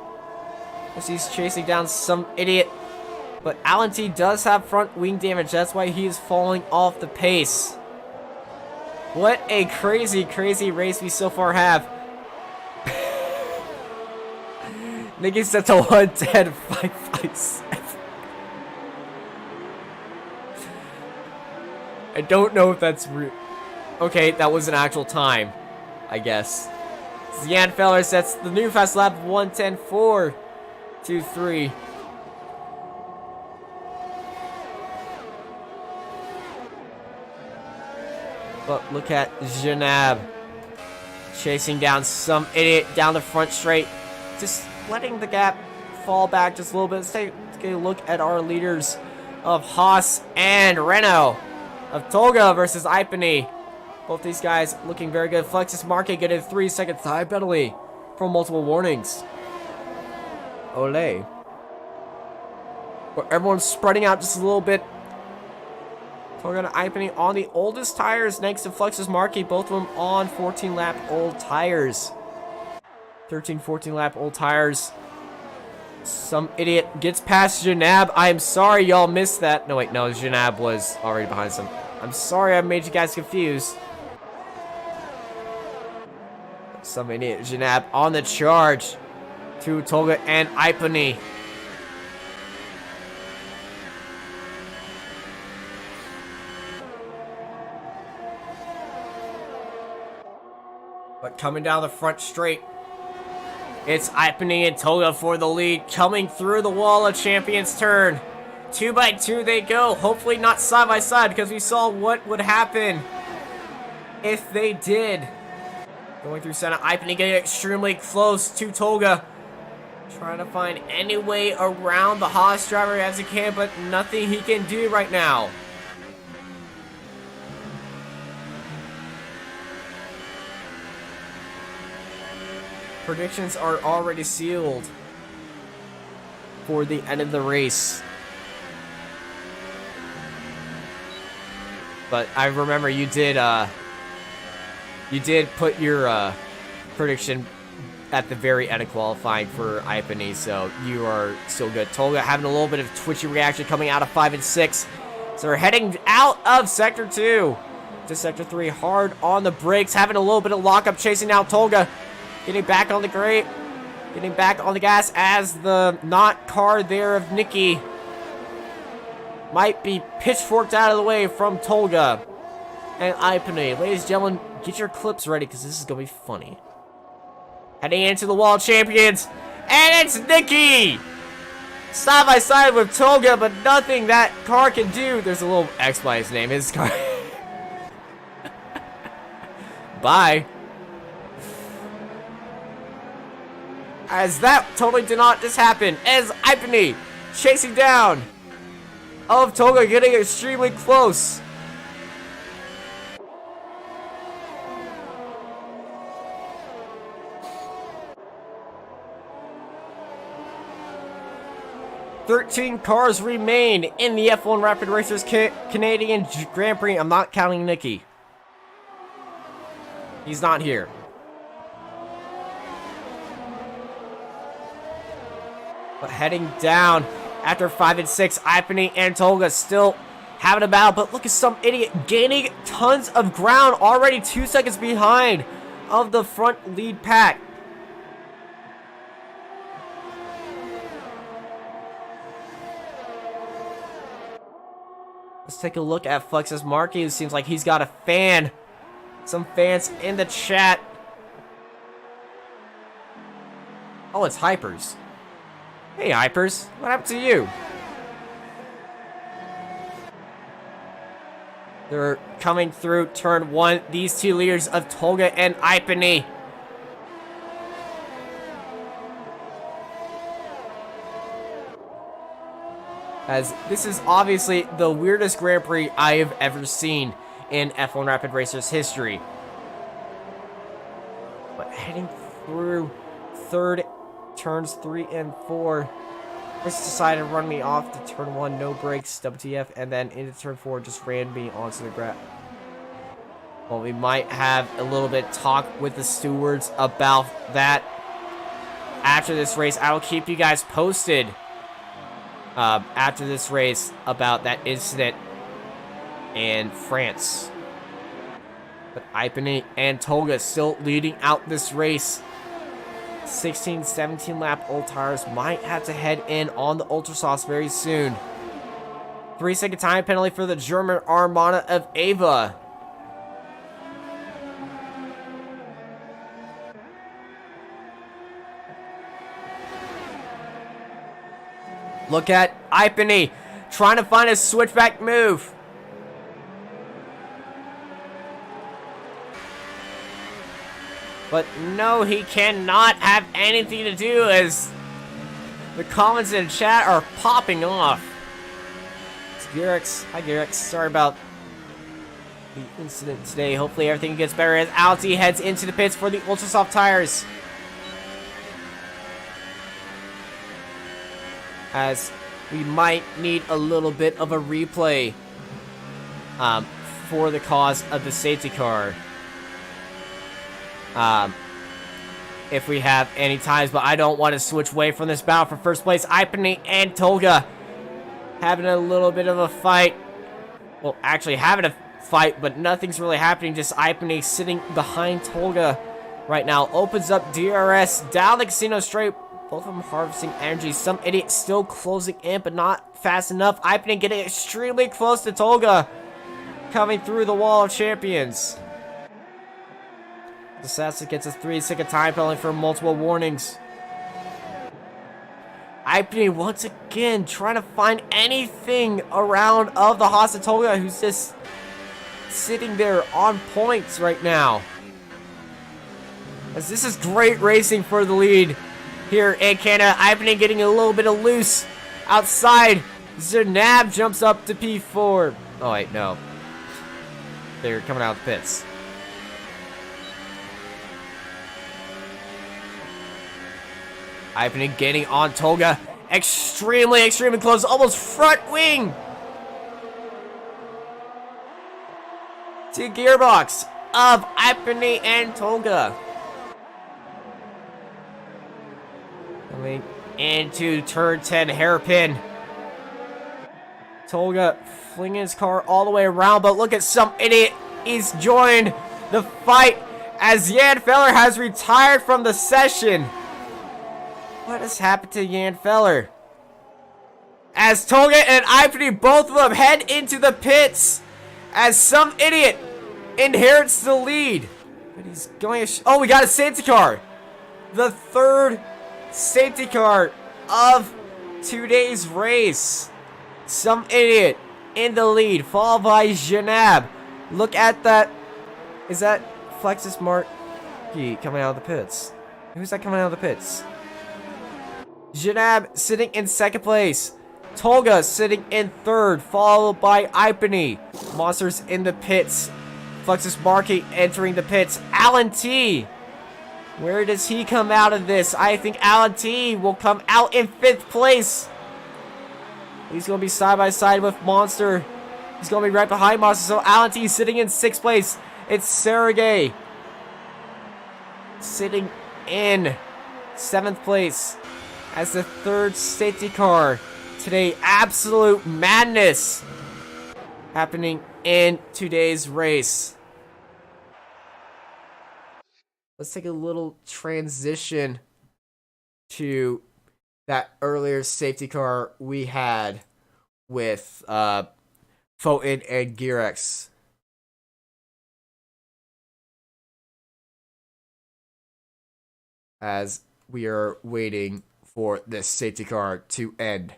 as he's chasing down some idiot. But Alan T does have front wing damage. That's why he is falling off the pace. What a crazy, crazy race we so far have. Nicky set to 110, 557. I don't know if that's real. Okay, that was an actual time, I guess. Zian Feller sets the new fast lap 110.423. But look at Janab chasing down some idiot down the front straight. Just letting the gap fall back just a little bit. Let's take a look at our leaders of Haas and Renault. Of Tolga versus Ipany. Both these guys looking very good. Flexus Market getting a 3-second time penalty from multiple warnings. Ole. But everyone's spreading out just a little bit. Tolga and Ipany on the oldest tires next to Flexus Market. Both of them on 14-lap old tires. 13, 14-lap old tires. Some idiot gets past Janab. I am sorry y'all missed that. No, wait, no, Janab was already behind some. I'm sorry I made you guys confused. Some idiot Janab on the charge to Tolga and Ipany. But coming down the front straight, it's Ipany and Tolga for the lead, coming through the Wall of Champions turn. 2 by 2 they go, hopefully not side by side, because we saw what would happen if they did. Going through center, Ipany getting extremely close to Tolga. Trying to find any way around the Haas driver as he can, but nothing he can do right now. Predictions are already sealed for the end of the race. But I remember you did put your prediction at the very end of qualifying for Ipany, so you are still good. Tolga having a little bit of twitchy reaction coming out of 5 and 6 So we're heading out of Sector 2 to Sector 3, hard on the brakes, having a little bit of lockup, chasing out Tolga, getting back on the grate, getting back on the gas as the not car there of Nikki might be pitchforked out of the way from Tolga and Ipany. Ladies and gentlemen, get your clips ready because this is going to be funny. Heading into the Wall of Champions, and it's Nikki! Side by side with Tolga, but nothing that car can do. There's a little X by his name. His car. Bye. As that totally did not just happen. As Ipany chasing down of Tolga, getting extremely close. "13 cars remain in the F1 Rapid Racers Canadian Grand Prix. I'm not counting Nikki. He's not here. But heading down after 5 and 6, Ipany and Tolga still having a battle. But look at some idiot gaining tons of ground, already 2 seconds behind of the front lead pack. Let's take a look at Flexus Markey, who seems like he's got a fan. Some fans in the chat. Oh, it's Hypers. Hey, Hypers. What happened to you? They're coming through turn 1. These two leaders of Tolga and Ipany. As this is obviously the weirdest Grand Prix I have ever seen in F1 Rapid Racers history. But heading through third, turns 3 and 4. Chris decided to run me off to turn 1, no brakes, WTF, and then into turn 4, just ran me onto the ground. Well, we might have a little bit talk with the stewards about that after this race. I will keep you guys posted after this race about that incident in France. But Ipany and Tolga still leading out this race. 16, 17 lap old tires might have to head in on the Ultra Sauce very soon. 3-second time penalty for the German Armada of Ava. Look at Ipany trying to find a switchback move. But no, he cannot have anything to do as the comments in the chat are popping off. It's Girex. Hi, Girex. Sorry about the incident today. Hopefully everything gets better as Alti heads into the pits for the Ultra Soft tires. As we might need a little bit of a replay for the cause of the safety car. If we have any times, but I don't want to switch away from this battle for first place. Ipany and Tolga having a little bit of a fight. Well, actually having a fight, but nothing's really happening. Just Ipany sitting behind Tolga right now. Opens up DRS down the casino straight. Both of them harvesting energy. Some idiot still closing in, but not fast enough. Ipany getting extremely close to Tolga. Coming through the Wall of Champions. The Sasa gets a 3-second time penalty for multiple warnings. Ipany once again trying to find anything around of the Haas of Tolga, who's just sitting there on points right now. As this is great racing for the lead here in Canada. Ipany getting a little bit of loose outside. Zanab jumps up to P4. Oh wait, no. They're coming out of the pits. Ipany getting on Tolga. Extremely close. Almost front wing. To gearbox of Ipany and Tolga. Coming into turn 10 hairpin. Tolga flinging his car all the way around, but look at some idiot. He's joined the fight as Jan Feller has retired from the session. What has happened to Jan Feller? As Tolga and Ipany, both of them head into the pits as some idiot inherits the lead. But he's going to oh, we got a safety car. The third safety car of today's race. Some idiot in the lead, followed by Janab. Look at that. Is that Flexus Marquis coming out of the pits? Who's that coming out of the pits? Janab sitting in second place. Tolga sitting in third, followed by Ipany. Monsters in the pits. Flexus Marquis entering the pits. Alan T. Where does he come out of this? I think Alan T will come out in 5th place. He's going to be side by side with Monster. He's going to be right behind Monster. So Alan T sitting in 6th place. It's Sergey sitting in 7th place as the third safety car. Today, absolute madness happening in today's race. Let's take a little transition to that earlier safety car we had with Photon and Girex. As we are waiting for this safety car to end.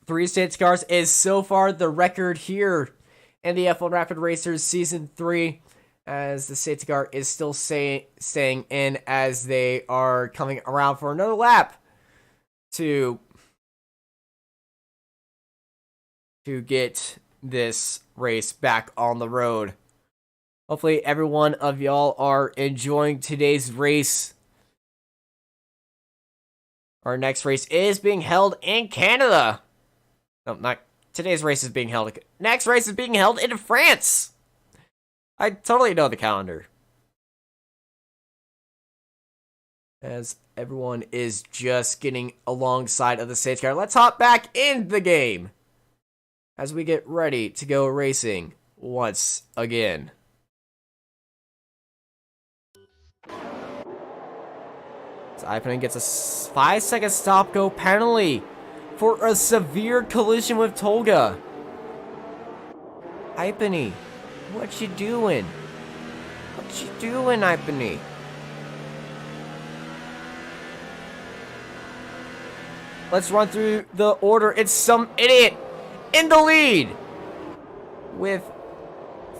3 safety cars is so far the record here in the F1 Rapid Racers Season 3, as the safety car is still staying in as they are coming around for another lap to get this race back on the road. Hopefully every one of y'all are enjoying today's race. Our next race is being held in Canada. No, not today's race is being held. Next race is being held in France. I totally know the calendar. As everyone is just getting alongside of the safety car, let's hop back in the game as we get ready to go racing once again. So Ipany gets a 5-second stop-go penalty for a severe collision with Tolga. Ipany, what you doing? What you doing, Ipany? Let's run through the order. It's some idiot in the lead with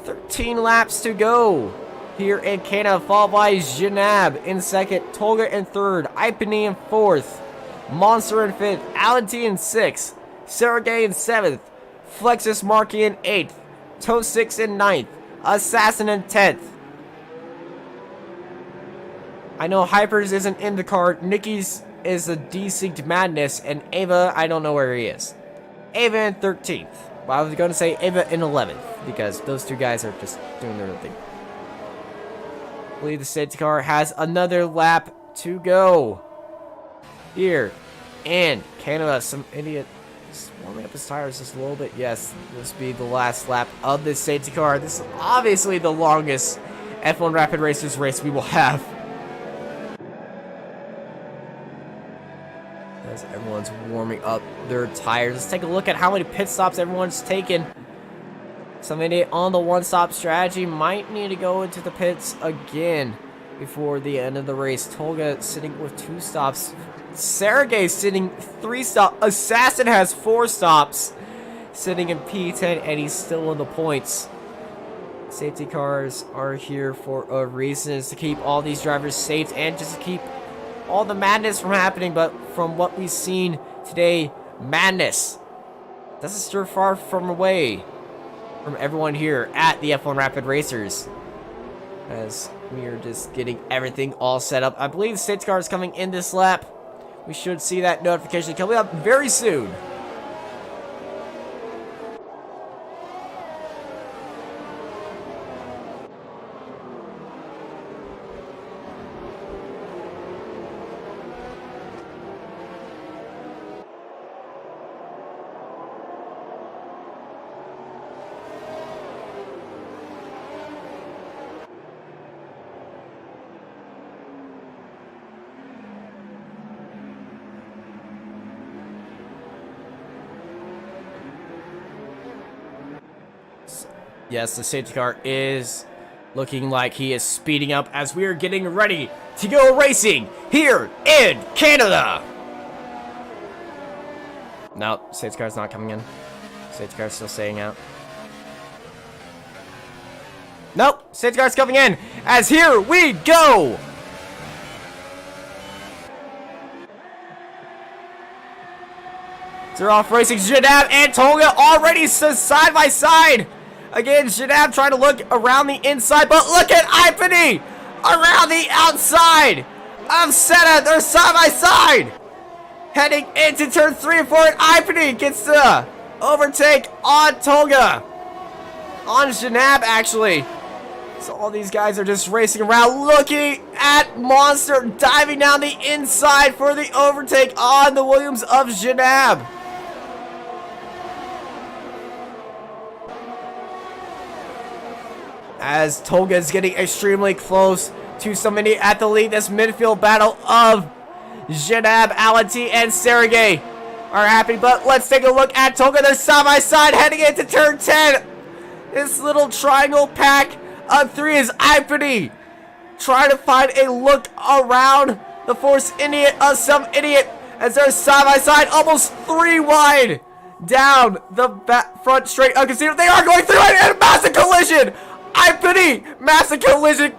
13 laps to go here in Canada, followed by Janab in second, Tolga in third, Ipany in fourth, Monster in 5th, Alan T in 6th, Sergey in 7th, Flexus Marquis in 8th, Toe 6 in 9th, Assassin in 10th. I know Hypers isn't in the car, Nicky's is a desynced madness, and Ava, I don't know where he is. Ava in 13th. Well, I was going to say Ava in 11th, because those two guys are just doing their own thing. I believe the safety car has another lap to go. Here in Canada, some idiot is warming up his tires just a little bit. Yes, this will be the last lap of this safety car. This is obviously the longest F1 Rapid Racers race we will have. As everyone's warming up their tires. Let's take a look at how many pit stops everyone's taken. Some idiot on the one-stop strategy might need to go into the pits again before the end of the race. Tolga sitting with 2 stops. Sergey sitting 3 stops. Assassin has 4 stops. Sitting in P10 and he's still in the points. Safety cars are here for a reason. Is to keep all these drivers safe and just to keep all the madness from happening. But from what we've seen today, madness doesn't stir far from away from everyone here at the F1 Rapid Racers, as we are just getting everything all set up. I believe the safety car is coming in this lap. We should see that notification coming up very soon. Yes, the safety car is looking like he is speeding up as we are getting ready to go racing here in Canada. No, safety car's not coming in. Safety car's still staying out. Nope, safety car's coming in as here we go. They're off racing. Janab and Tolga already side by side. Again, Janab trying to look around the inside, but look at Ipany around the outside of Senna. They're side by side. Heading into turn 3 and 4, and Ipany gets the overtake on Tolga. On Janab, actually. So all these guys are just racing around, looking at Monster diving down the inside for the overtake on the Williams of Janab. As Tolga is getting extremely close to somebody at the lead. This midfield battle of Janab, Alati, and Sergey are happening. But let's take a look at Tolga. They're side by side heading into turn 10. This little triangle pack of 3 is Ipany trying to find a look around the Force Idiot of some idiot as they're side by side, almost 3 wide down the front straight of Casino. They are going through it, and a massive collision. Ipany, massive collision.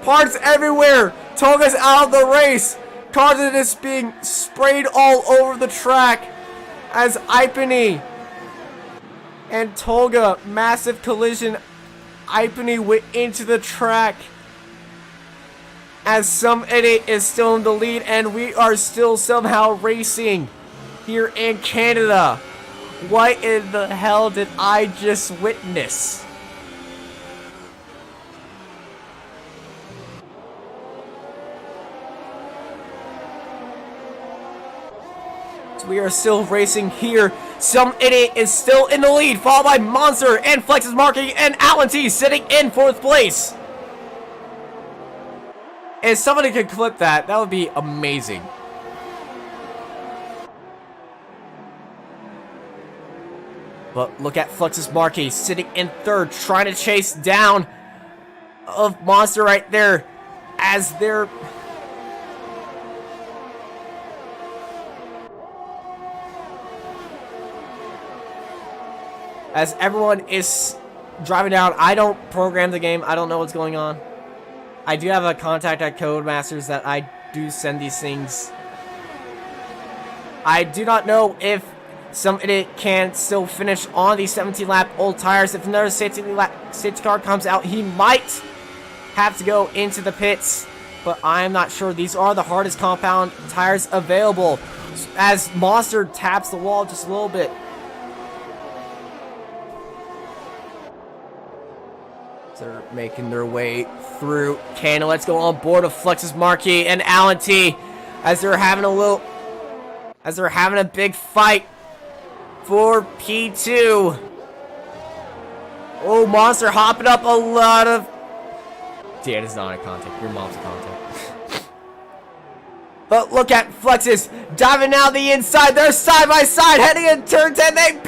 Parts everywhere. Tolga's out of the race. Cars are just being sprayed all over the track as Ipany and Tolga, massive collision. Ipany went into the track as some idiot is still in the lead, and we are still somehow racing here in Canada. What in the hell did I just witness? So we are still racing here. Some idiot is still in the lead, followed by Monster and Flex's marking, and Alan T sitting in 4th place. If somebody could clip that, that would be amazing. But look at Fluxus Marquis sitting in 3rd, trying to chase down of Monster right there as they're... As everyone is driving down. I don't program the game. I don't know what's going on. I do have a contact at Codemasters that I do send these things. I do not know if some idiot can still finish on the 17-lap old tires. If another safety car comes out, he might have to go into the pits. But I am not sure. These are the hardest compound tires available. As Monster taps the wall just a little bit. They're making their way through Canada. Let's go on board of Flexus Marquis and Alan T as they're having a big fight for P2. Oh, Monster hopping up a lot of... Dad is not in contact. Your mom's in contact. But look at Flexus diving down the inside. They're side by side heading in turn 10. They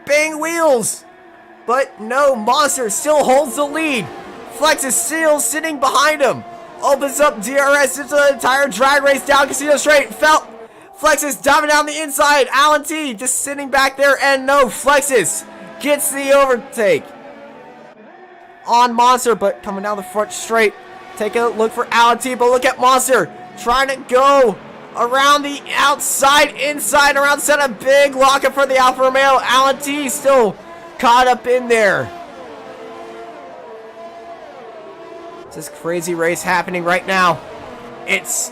bang wheels. But no, Monster still holds the lead. Flex is still sitting behind him. Opens up DRS into the entire drag race down Casino Straight. Flex is diving down the inside. Alan T just sitting back there, and no, Flexus gets the overtake on Monster, but coming down the front straight. Take a look for Alan T, but look at Monster trying to go around the outside, inside, around, set a big lockup for the Alfa Romeo. Alan T still caught up in there. It's this crazy race happening right now. It's...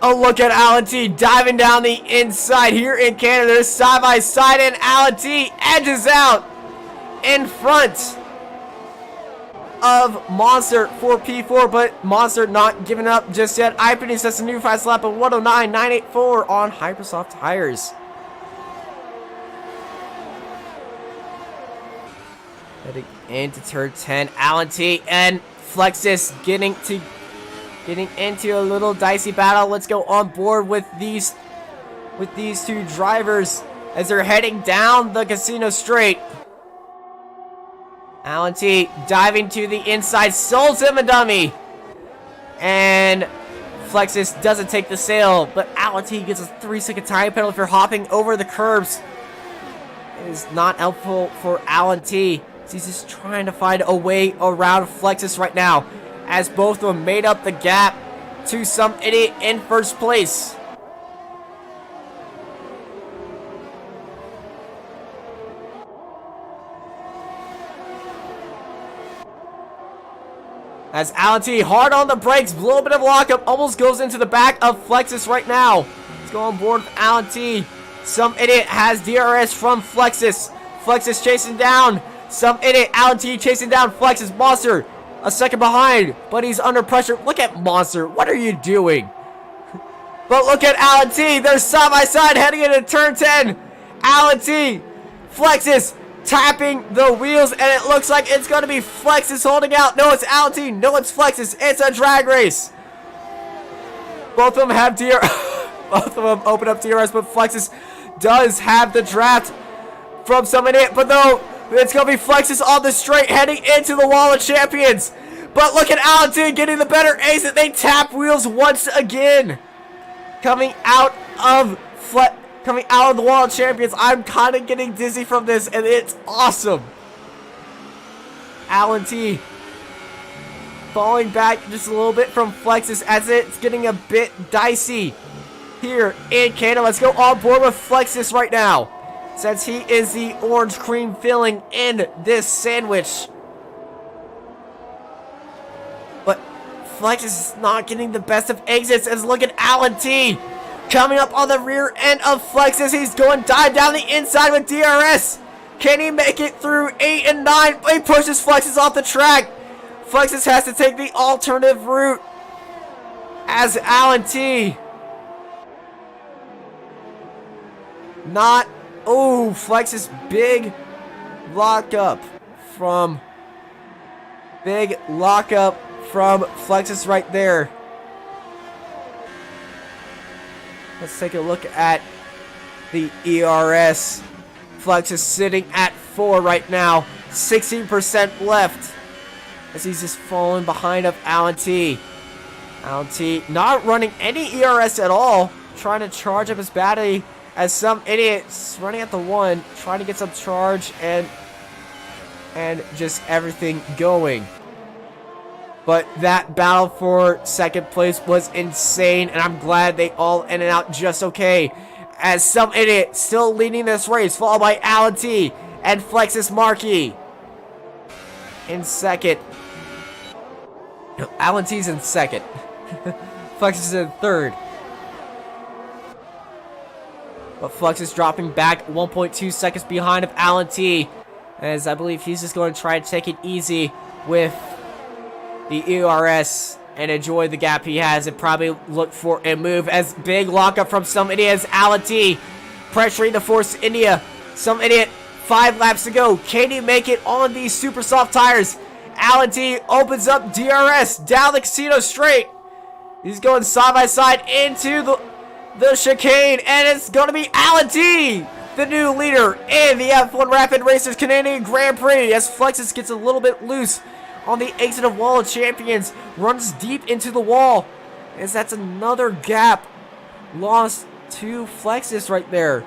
Oh, look at Alan T diving down the inside here in Canada. They're side by side, and Alan T edges out in front of Monster for P4, but Monster not giving up just yet. Ipany sets a new fast lap of 109.984 on Hypersoft tires. Heading into turn 10, Alan T and Flexus getting into a little dicey battle. Let's go on board with these with these two drivers as they're heading down the casino straight. Alan T diving to the inside, solds him a dummy. And Flexus doesn't take the sail, but Alan T gets a 3-second time penalty for hopping over the curbs. It is not helpful for Alan T. He's just trying to find a way around Flexus right now, as both of them made up the gap to some idiot in first place. As Alan T hard on the brakes, a little bit of lockup, almost goes into the back of Flexus right now. Let's go on board with Alan T. Some idiot has DRS from Flexus. Flexus chasing down. Some idiot, Alan T chasing down Flexus. Monster a second behind, but he's under pressure. Look at Monster. What are you doing? But look at Alan T. They're side by side heading into turn 10. Alan T, Flexus tapping the wheels, and it looks like it's going to be Flexus holding out. No, it's Alan T. No, it's Flexus. It's a drag race. Both of them have both of them open up DRS, but Flexus does have the draft from some idiot. But no, it's going to be Flexus on the straight heading into the wall of champions. But look at Alan T getting the better exit. They tap wheels once again. Coming out of the wall of champions. I'm kind of getting dizzy from this, and it's awesome. Alan T falling back just a little bit from Flexus as it's getting a bit dicey here in Canada. Let's go on board with Flexus right now, since he is the orange cream filling in this sandwich. But Flexus is not getting the best of exits, as look at Alan T coming up on the rear end of Flexus. He's going dive down the inside with DRS. Can he make it through 8 and 9? He pushes Flexus off the track. Flexus has to take the alternative route as Alan T not... Oh, Flexus big lockup from Flexus right there. Let's take a look at the ERS. Flexus sitting at 4 right now. 16% left as he's just falling behind of Alan T. Alan T not running any ERS at all. Trying to charge up his battery as some idiots running at the 1. Trying to get some charge and just everything going. But that battle for second place was insane, and I'm glad they all ended out just okay. As some idiot still leading this race, followed by Alan T and Flexus Marquis in second. No, Alan T's in second. Flexus is in third. But Flexus dropping back 1.2 seconds behind of Alan T, as I believe he's just going to try to take it easy with the ERS and enjoy the gap he has and probably look for a move. As big lockup from some idiot as Alan T pressuring the Force India. Some idiot, 5 laps to go. Can he make it on these super soft tires? Alan T opens up DRS down the casino straight. He's going side by side into the chicane, and it's going to be Alan T, the new leader in the F1 Rapid Racers Canadian Grand Prix, as Flexus gets a little bit loose on the exit of Wall of Champions, runs deep into the wall, as that's another gap lost to Flexus right there.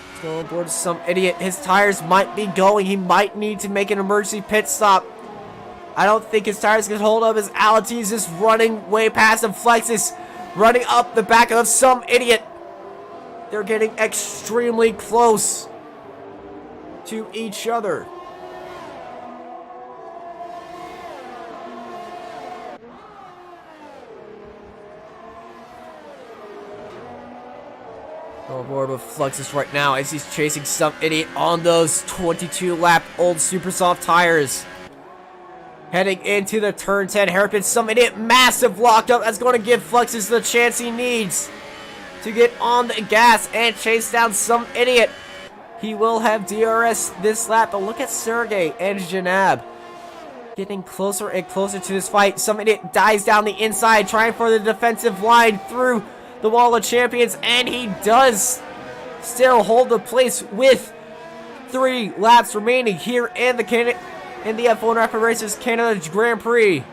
Let's go on board to some idiot. His tires might be going. He might need to make an emergency pit stop. I don't think his tires can hold up, as Alan T is just running way past him. Flexus running up the back of some idiot. They're getting extremely close to each other. On board with Flexus right now as he's chasing some idiot on those 22-lap old super soft tires. Heading into the turn 10 hairpin, some idiot massive lockup that's going to give Flexus the chance he needs to get on the gas and chase down some idiot. He will have DRS this lap, but look at Sergey and Janab getting closer and closer to this fight. Some idiot dives down the inside, trying for the defensive line through the Wall of Champions, and he does still hold the place with 3 laps remaining here in the F1 Rapid Racers Canada Grand Prix.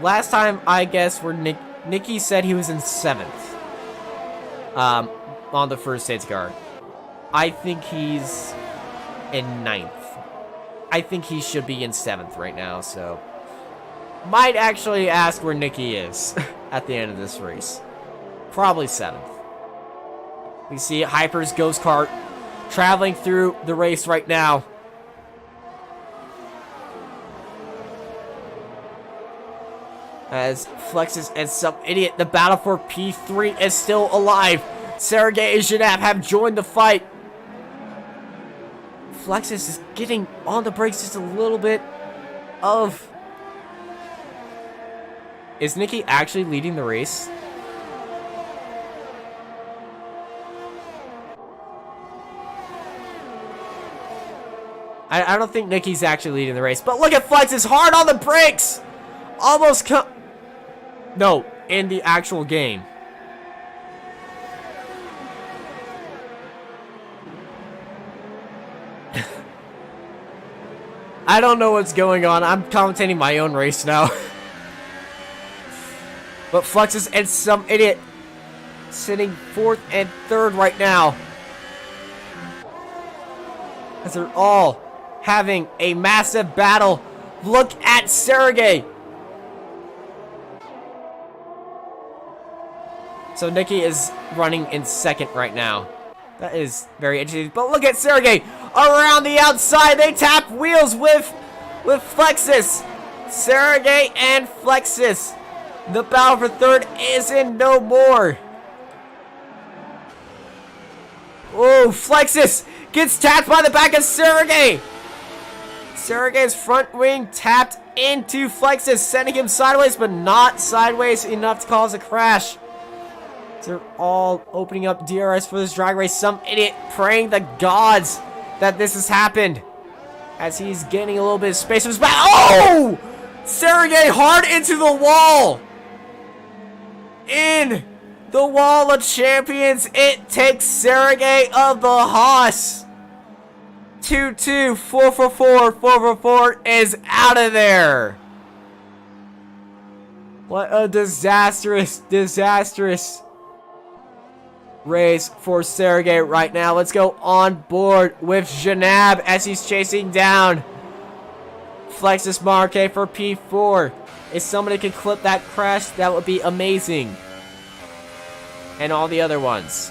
Last time I guess Nicky said he was in 7th on the first safety car. I think he's in 9th. I think he should be in 7th right now, so might actually ask where Nicky is at the end of this race. Probably 7th. We see Hyper's Ghost Kart traveling through the race right now. As Flexus and some idiot, the battle for P3 is still alive. Sergey and Janab have joined the fight. Flexus is getting on the brakes just a little bit of... Is Nicky actually leading the race? I don't think Nicky's actually leading the race, but look at Flexus hard on the brakes! Almost No, in the actual game. I don't know what's going on. I'm commentating my own race now. But Flexus and some idiot sitting 4th and 3rd right now. As they're all having a massive battle. Look at Sergey. So Nicky is running in 2nd right now. That is very interesting. But look at Sergey around the outside. They tap wheels with Flexus. Sergey and Flexus. The battle for 3rd is in no more. Oh, Flexus gets tapped by the back of Sergey. Sergey's front wing tapped into Flexus, sending him sideways, but not sideways enough to cause a crash. They're all opening up DRS for this drag race. Some idiot praying the gods that this has happened. As he's getting a little bit of space in his back. Oh! Sergey hard into the wall. In the Wall of Champions, it takes Sergey of the Haas. 2-2, 4-4-4, 4-4-4 is out of there. What a disastrous race for Sergey right now. Let's go on board with Janab as he's chasing down Flexus Marque for P4. If somebody could clip that crash, that would be amazing. And all the other ones.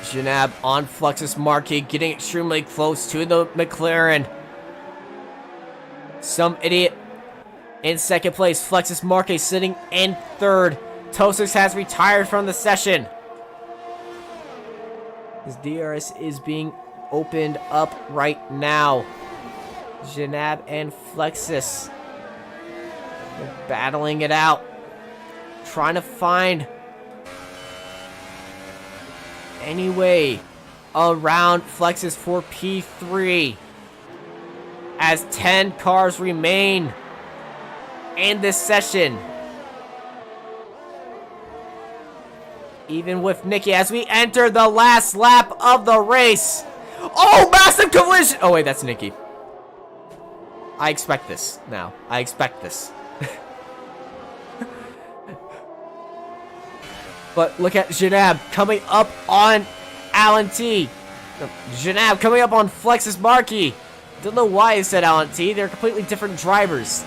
Janab on Flexus Marque, getting extremely close to the McLaren. Some idiot in 2nd place. Flexus Marque sitting in 3rd. Tosix has retired from the session. His DRS is being opened up right now. Janab and Flexus. They're battling it out. Trying to find any way around Flexus for P3. As 10 cars remain in this session. Even with Nicky as we enter the last lap of the race. Oh, massive collision! Oh wait, that's Nicky. I expect this now. I expect this. But look at Janab coming up on Alan T. Janab coming up on Flexus Marque. Don't know why I said Alan T. They're completely different drivers.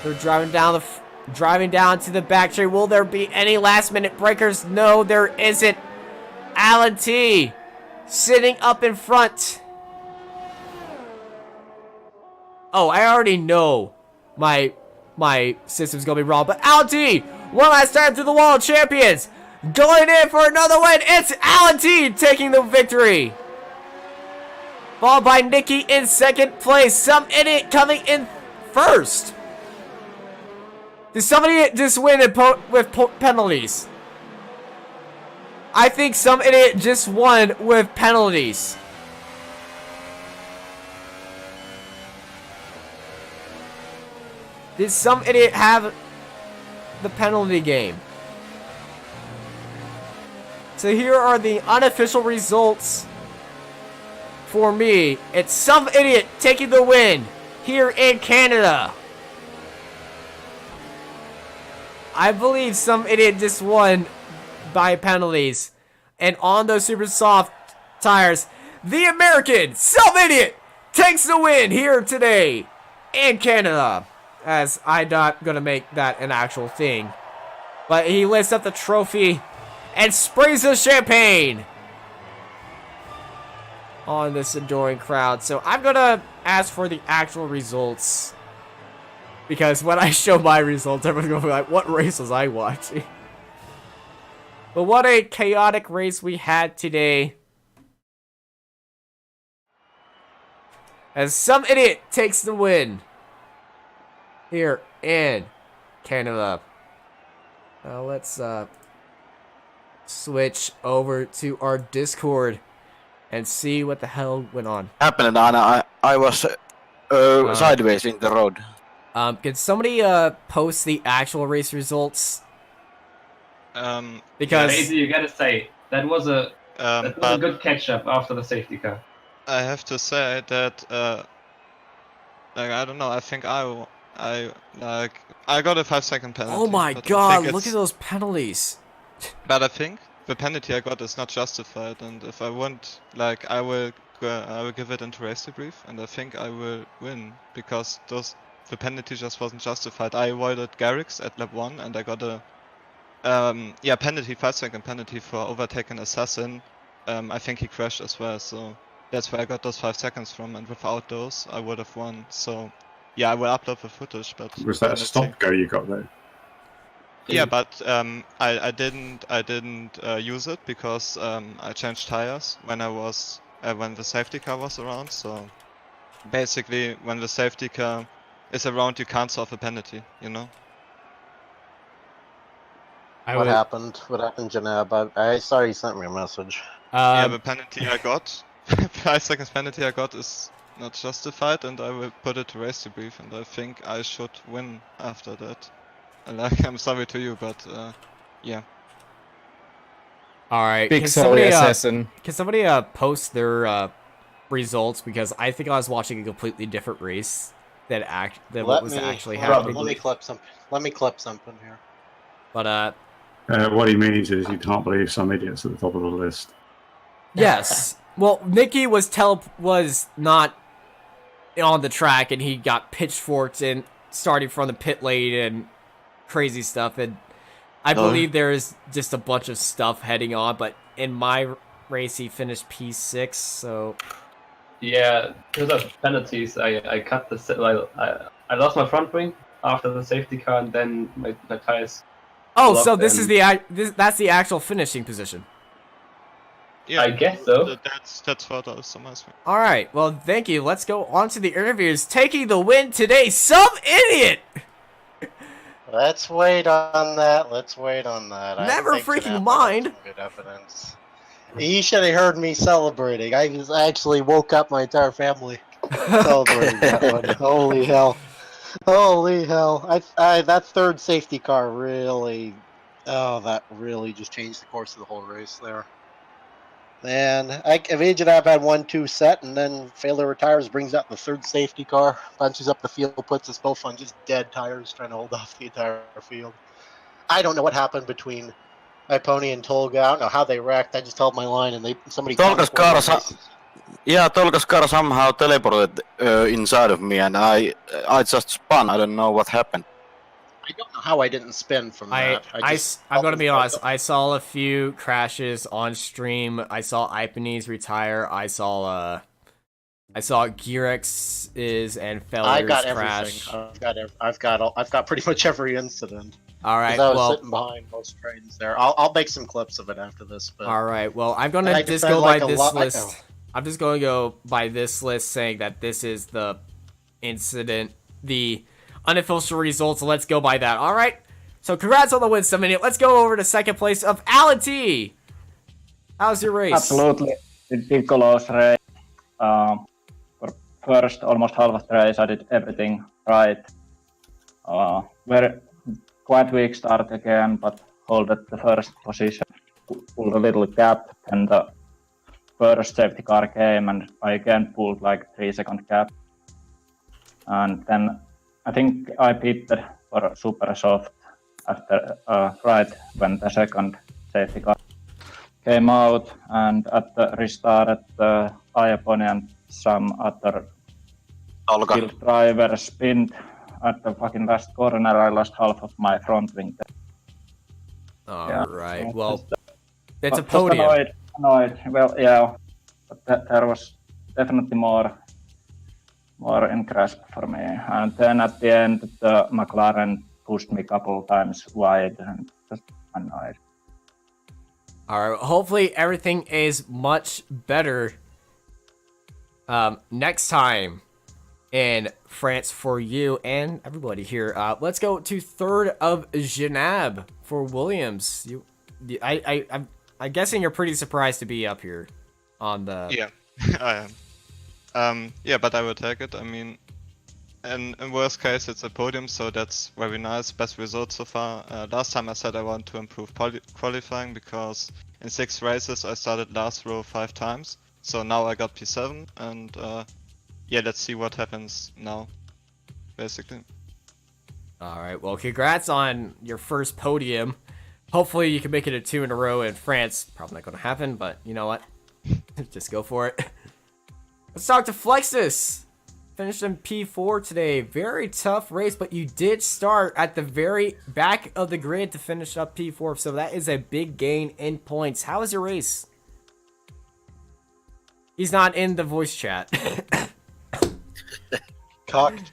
They're driving down to the back straight. Will there be any last minute breakers? No, there isn't. Alan T sitting up in front. Oh, I already know my system's gonna be wrong, but Alan T, one last time through the Wall of Champions, going in for another win. It's Alan T taking the victory, followed by Nicky in 2nd place. Some idiot coming in 1st. Did somebody just win with penalties? I think some idiot just won with penalties. Did some idiot have the penalty game? So here are the unofficial results for me. It's some idiot taking the win here in Canada. I believe some idiot just won by penalties. And on those super soft tires, the American some idiot takes the win here today in Canada. As I'm not gonna make that an actual thing. But he lifts up the trophy and sprays the champagne on this adoring crowd. So I'm gonna ask for the actual results. Because when I show my results, everyone's gonna be like, what race was I watching? But what a chaotic race we had today. As some idiot takes the win here in Canada. Now let's switch over to our Discord and see what the hell went on. Happened, Anna. I was sideways in the road. Could somebody post the actual race results? Because Daisy, you gotta say that was a good catch up after the safety car. I have to say that like I don't know. I think I got a 5-second penalty. oh my but I god, think look at those penalties. But I think the penalty I got is not justified, and if I want, like, I will give it into race debrief, and I think I will win because the penalty just wasn't justified. I avoided Garrix at lap 1, and I got a penalty, 5-second penalty for overtaking Assassin. I think he crashed as well, so that's where I got those 5 seconds from, and without those, I would have won. So yeah, I will upload the footage, but Was that a stop go you got there? yeah, but I didn't use it because I changed tires when I was when the safety car was around. So basically, when the safety car is around, you can't solve a penalty, you know. What happened? What happened, Janab? I saw you sent me a message. Yeah, the penalty I got, 5 seconds penalty I got is not justified, and I will put it to race debrief, and I think I should win after that. And like, I'm sorry to you, but yeah. All right, Big sorry, assassin. Can somebody post their results, because I think I was watching a completely different race than what was actually happening. Let me clip something. Let me clip something here. But What he means is you can't believe some idiots at the top of the list. yes. Well, Nicky was not on the track, and he got pitchforked in starting from the pit lane and crazy stuff. And I believe there is just a bunch of stuff heading on. But in my race, he finished P6. So Yeah, because of penalties, I cut the I lost my front wing after the safety car, and then my tires. so this is that's the actual finishing position. Yeah, I guess so. That's what I was summarizing. All right. Well, thank you. Let's go on to the interviews. Taking the win today, some idiot. Let's wait on that. Let's wait on that. Never freaking mind. Good evidence. You should have heard me celebrating. I actually woke up my entire family celebrating that one. Holy hell! Holy hell! That third safety car really, that really just changed the course of the whole race there. And Avijanab had 1-2 set, and then Failure Retires brings out the third safety car, punches up the field, puts us both on just dead tires, trying to hold off the entire field. I don't know what happened between Ipony and Tolga. I don't know how they wrecked. I just held my line, and somebody. Tolga's car somehow teleported inside of me, and I just spun. I don't know what happened. I don't know how I didn't spin from that. I'm gonna be honest. I saw a few crashes on stream. I saw Ipany's retire. I saw Gearx's and Failures crash. I've got pretty much every incident. All right. I was sitting behind most trains there. I'll make some clips of it after this. But all right. Well, I'm gonna just go by this list. I'm just going to go by this list, saying that this is the incident. unofficial results. Let's go by that. All right. So congrats on the win, Dominic. Let's go over to second place of Alan T. How's your race? Absolutely. It did close race. For first almost half of the race, I did everything right. Very quite weak start again, but hold at the first position. Pulled a little gap, and the first safety car came, and I again pulled like 3-second gap. And then I think I pitted for super soft after right when the second safety car came out, and at the restart, Iaponi and some other Olga. field driver spinned at the fucking last corner. I lost half of my front wing. All right. so Well, just- it's a just podium. Annoyed. Well, yeah, but there was definitely more in grasp for me. And then at the end, the McLaren pushed me a couple times wide, and just annoyed. All right. Hopefully everything is much better next time in France for you and everybody here. Let's go to third of Janab for Williams. I'm guessing you're pretty surprised to be up here on the. Yeah, I am. Yeah, but I will take it. I mean, in worst case, it's a podium, so that's very nice. Best result so far. Last time I said I want to improve qualifying because in 6 races I started last row 5 times. So now I got P7, and yeah, let's see what happens now, basically. All right. Well, congrats on your first podium. Hopefully you can make it a 2 in a row in France. Probably not going to happen, but you know what? Just go for it. Let's talk to Flexus. Finished in P4 today. Very tough race, but you did start at the very back of the grid to finish up P4, so that is a big gain in points. How was your race? He's not in the voice chat. Cocked.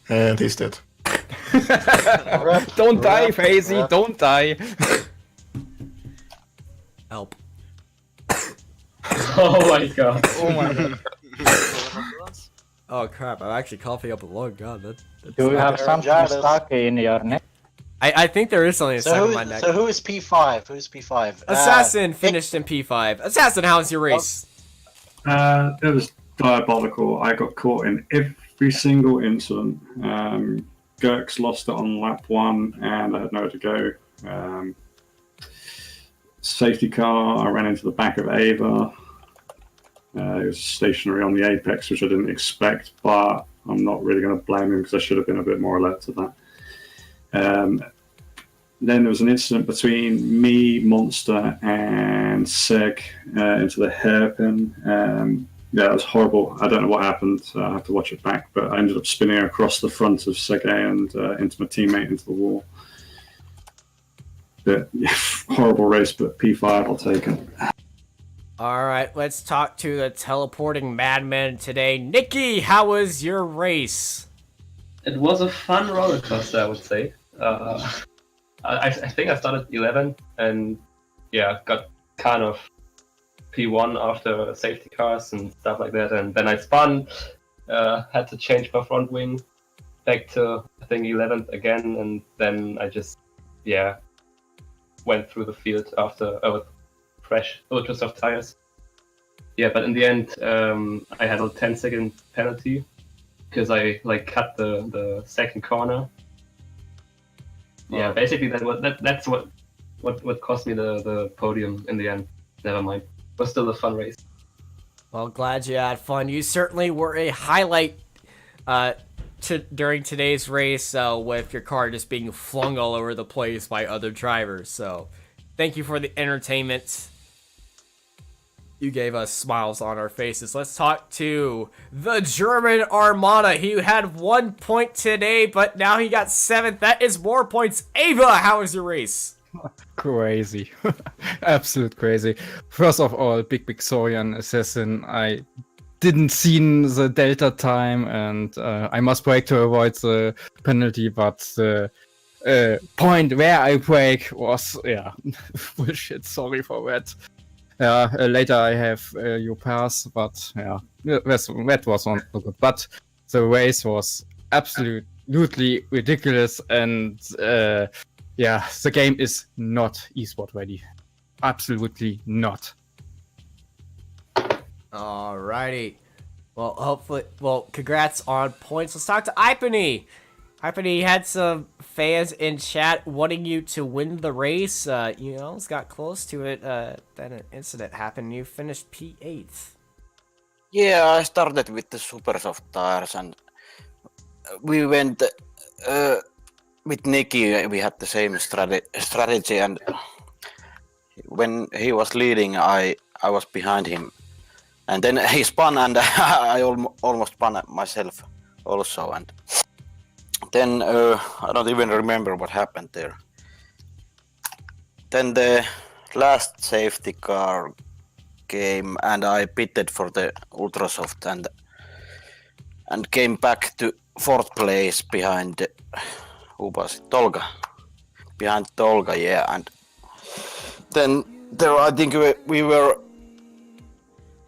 And he's dead. Rep, Don't die, rep, Fazy, rep. don't die. Help. Oh my god. Oh my god. Oh crap, I'm actually coughing up a lung. God, that's Do you have something Laryngitis. stuck in your neck? I think there is something stuck in my So neck. who is P5? Who's P5? Assassin finished in P5. Assassin, how was your race? It was diabolical. I got caught in every single incident. Gurks lost it on lap 1, and I had nowhere to go. Safety car, I ran into the back of Ava. It was stationary on the apex, which I didn't expect, but I'm not really going to blame him because I should have been a bit more alert to that. Then there was an incident between me, Monster, and Seg into the hairpin. Yeah, it was horrible. I don't know what happened. I have to watch it back, but I ended up spinning across the front of Sege and into my teammate into the wall. But yeah, horrible race, but P5, I'll take it. All right, let's talk to the teleporting madman today. Nikki, how was your race? It was a fun roller coaster, I would say. I think I started 11 and yeah, got kind of P1 after safety cars and stuff like that, and then I spun, had to change my front wing back to I think 11th again, and then I just went through the field after fresh ultra soft tires. Yeah, but in the end I had a 10-second penalty because I cut the second corner. Yeah, basically that's what cost me the podium in the end. Never mind. It was still a fun race. Well, glad you had fun. You certainly were a highlight during today's race with your car just being flung all over the place by other drivers. So thank you for the entertainment. You gave us smiles on our faces. Let's talk to the German Armada. He had 1 point today, but now he got 7th. That is more points. Ava, how was your race? Crazy. Absolute crazy. First of all, big sorry on Assassin. I didn't see the delta time, and I must brake to avoid the penalty, but the point where I brake was, bullshit. Sorry for that. Yeah, later I have you pass, but yeah, that was not so good. But the race was absolutely ridiculous, and yeah, the game is not esport ready. Absolutely not. Alrighty. Well, hopefully, congrats on points. Let's talk to Ipany. Ipany had some fans in chat wanting you to win the race. It's got close to it. Then an incident happened. You finished P8th. Yeah, I started with the super soft tires, and we went with Nicky. We had the same strategy, and when he was leading, I was behind him, and then he spun, and I almost spun myself also, and then I don't even remember what happened there. Then the last safety car came, and I pitted for the Ultrasoft and came back to 4th place behind who was it? Tolga. Behind Tolga, yeah, and then there I think we were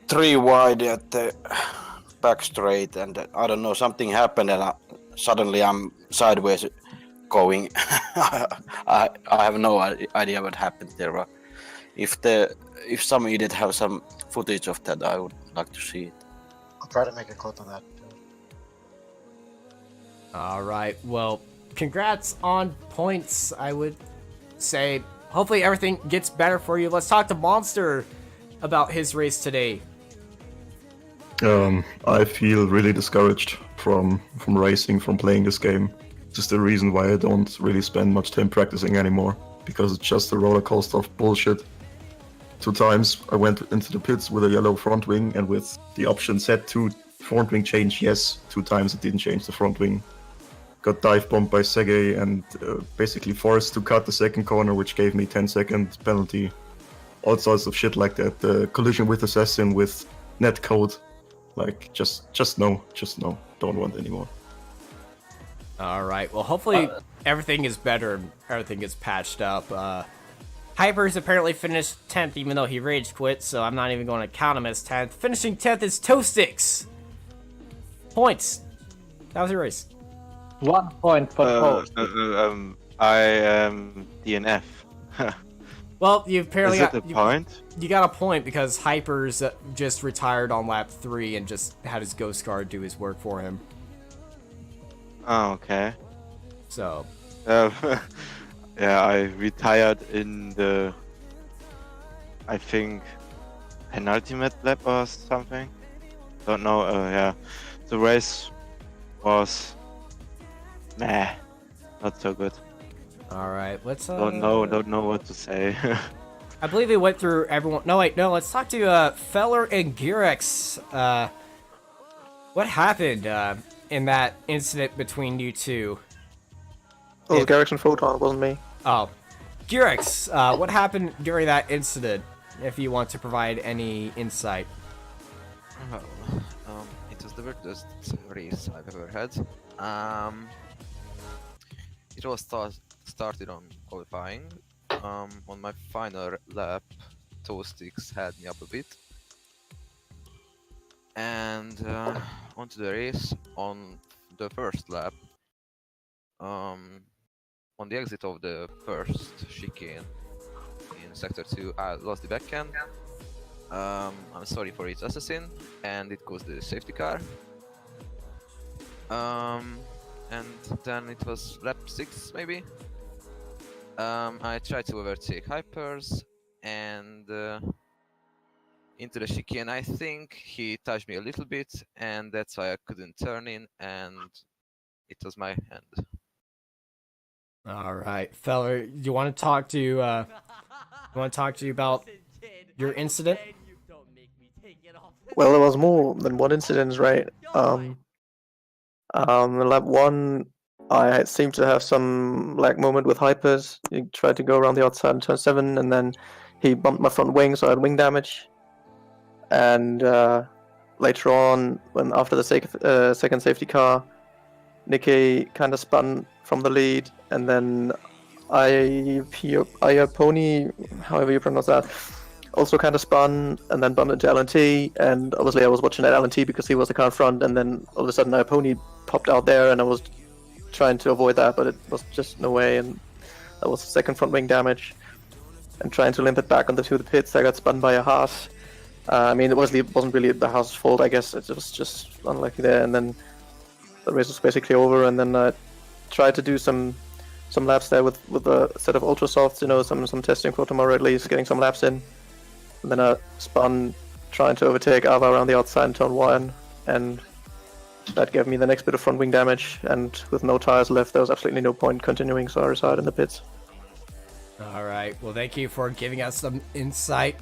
3 wide at the back straight, and I don't know, something happened, and suddenly I'm sideways going. I have no idea what happened there. If some idiot have some footage of that, I would like to see it. I'll try to make a clip of that. Alright, well, congrats on points, I would say. Hopefully everything gets better for you. Let's talk to Monster about his race today. I feel really discouraged from racing, from playing this game. Just the reason why I don't really spend much time practicing anymore, because it's just a roller coaster of bullshit. 2 times I went into the pits with a yellow front wing, and with the option set to front wing change, yes. 2 times it didn't change the front wing. Got dive bombed by Sergey and basically forced to cut the second corner, which gave me 10-second penalty. All sorts of shit like that. The collision with Assassin with netcode. Like, just no. Don't want anymore. Alright, well, hopefully everything is better and everything is patched up. Hypers apparently finished 10th, even though he rage quit, so I'm not even going to count him as 10th. Finishing 10th is Toastix. Points. That was your race. 1 point for Toast. I am DNF. Well, you apparently Is it a point? You got a point because Hypers just retired on lap 3 and just had his Ghost Guard do his work for him. Oh, okay. So. Yeah, I retired in the, I think, penultimate lap or something. Don't know. Yeah, the race was, not so good. All right, let's. Don't know what to say. I believe we went through everyone. No, wait, no. Let's talk to Feller and Girex. What happened in that incident between you two? Oh, it was Garrickson Photon, it wasn't me. Oh, Girex, what happened during that incident? If you want to provide any insight. Well, it was the weirdest race I've ever had. It was started on qualifying. On my final lap, Toastix had me up a bit. And onto the race on the first lap. On the exit of the first chicane in Sector 2, I lost the backhand. I'm sorry for its assassin, and it caused the safety car. And then it was lap 6 maybe. I tried to overtake Hypers and into the chicane. I think he touched me a little bit, and that's why I couldn't turn in, and it was my hand. All right, Feller, you want to talk to you about your incident? Well, there was more than one incident, right? Lap 1, I seemed to have some lag moment with Hypers. He tried to go around the outside in turn 7, and then he bumped my front wing, so I had wing damage. And later on, when after the second safety car, Nicky kind of spun from the lead, and then Iapony, however you pronounce that, also kind of spun and then bumped into LNT, and obviously I was watching at LNT because he was the car in front, and then all of a sudden a pony popped out there, and I was trying to avoid that, but it was just no way, and that was the second front wing damage. And trying to limp it back onto the pits, I got spun by a Haas. I mean, it wasn't really the Haas's fault, I guess. It was just unlucky there, and then the race was basically over. And then I tried to do some laps there with a set of Ultrasofts, you know, some testing for tomorrow at least, getting some laps in. And then I spun, trying to overtake Ava around the outside in turn 1, and that gave me the next bit of front wing damage. And with no tires left, there was absolutely no point continuing, so I retired in the pits. All right. Well, thank you for giving us some insight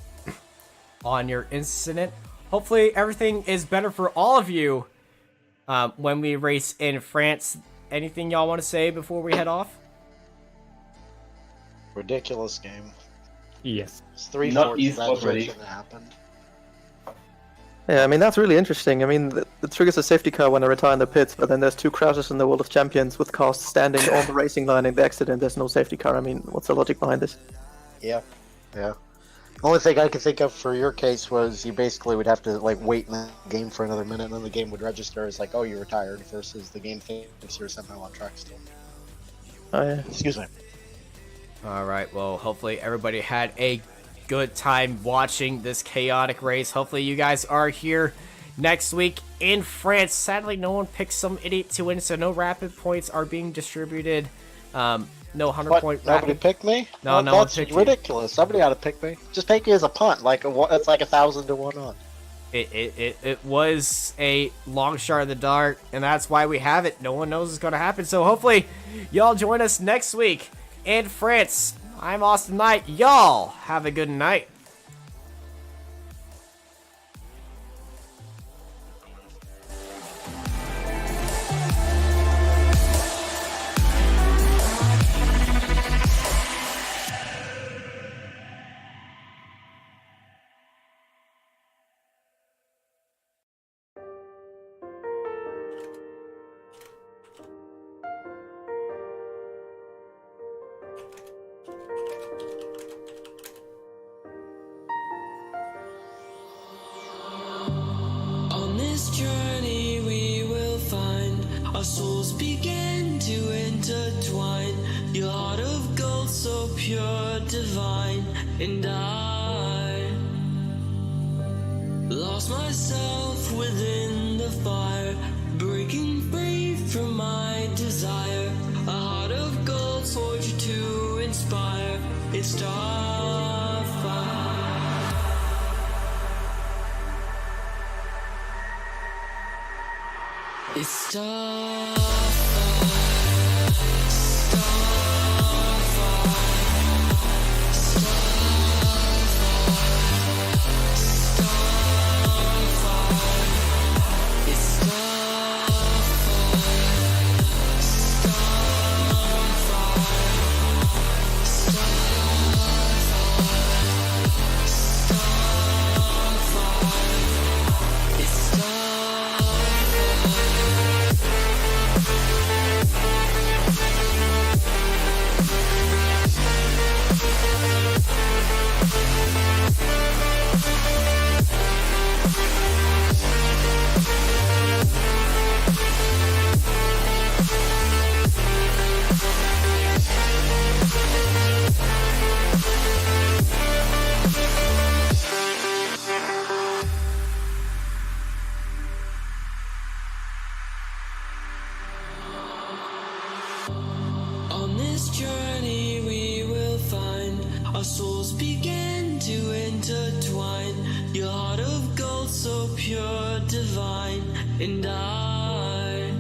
on your incident. Hopefully everything is better for all of you when we race in France. Anything y'all want to say before we head off? Ridiculous game. Yes. It's Not 3/4 of that esports ready. shit that happened. Yeah, I mean, that's really interesting. I mean, it triggers a safety car when I retire in the pits, but then there's 2 crashes in the World of Champions with cars standing on the racing line in the accident. There's no safety car. I mean, what's the logic behind this? Yeah. Only thing I could think of for your case was you basically would have to like wait in the game for another minute, and then the game would register as like, oh, you retired, versus the game thinks you're somehow on track still. Oh, yeah. Excuse me. All right. Well, hopefully everybody had a good time watching this chaotic race. Hopefully you guys are here next week in France. Sadly, no one picked some idiot to win, so no rapid points are being distributed. No 100-point Nobody rapid. picked me? No, Well, no one that's picked you. ridiculous. Somebody ought to pick me. Just take me as a punt. Like it's like 1,000 to 1 on. It was a long shot in the dark, and that's why we have it. No one knows what's going to happen. So hopefully y'all join us next week in France. I'm Austin Knight. Y'all have a good night. On this journey we will find our souls begin to intertwine. Your heart of gold so pure, divine, and I lost myself within the fire, breaking free from my desire. A heart of gold forged to inspire. It's Starfire. It's Starfire. On this journey we will find our souls begin to intertwine. Your heart of gold so pure, divine, and I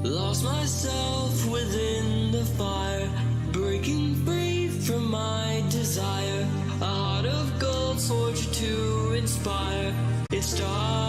lost myself within the fire, breaking free from my desire. A heart of gold forged to inspire. It's dark.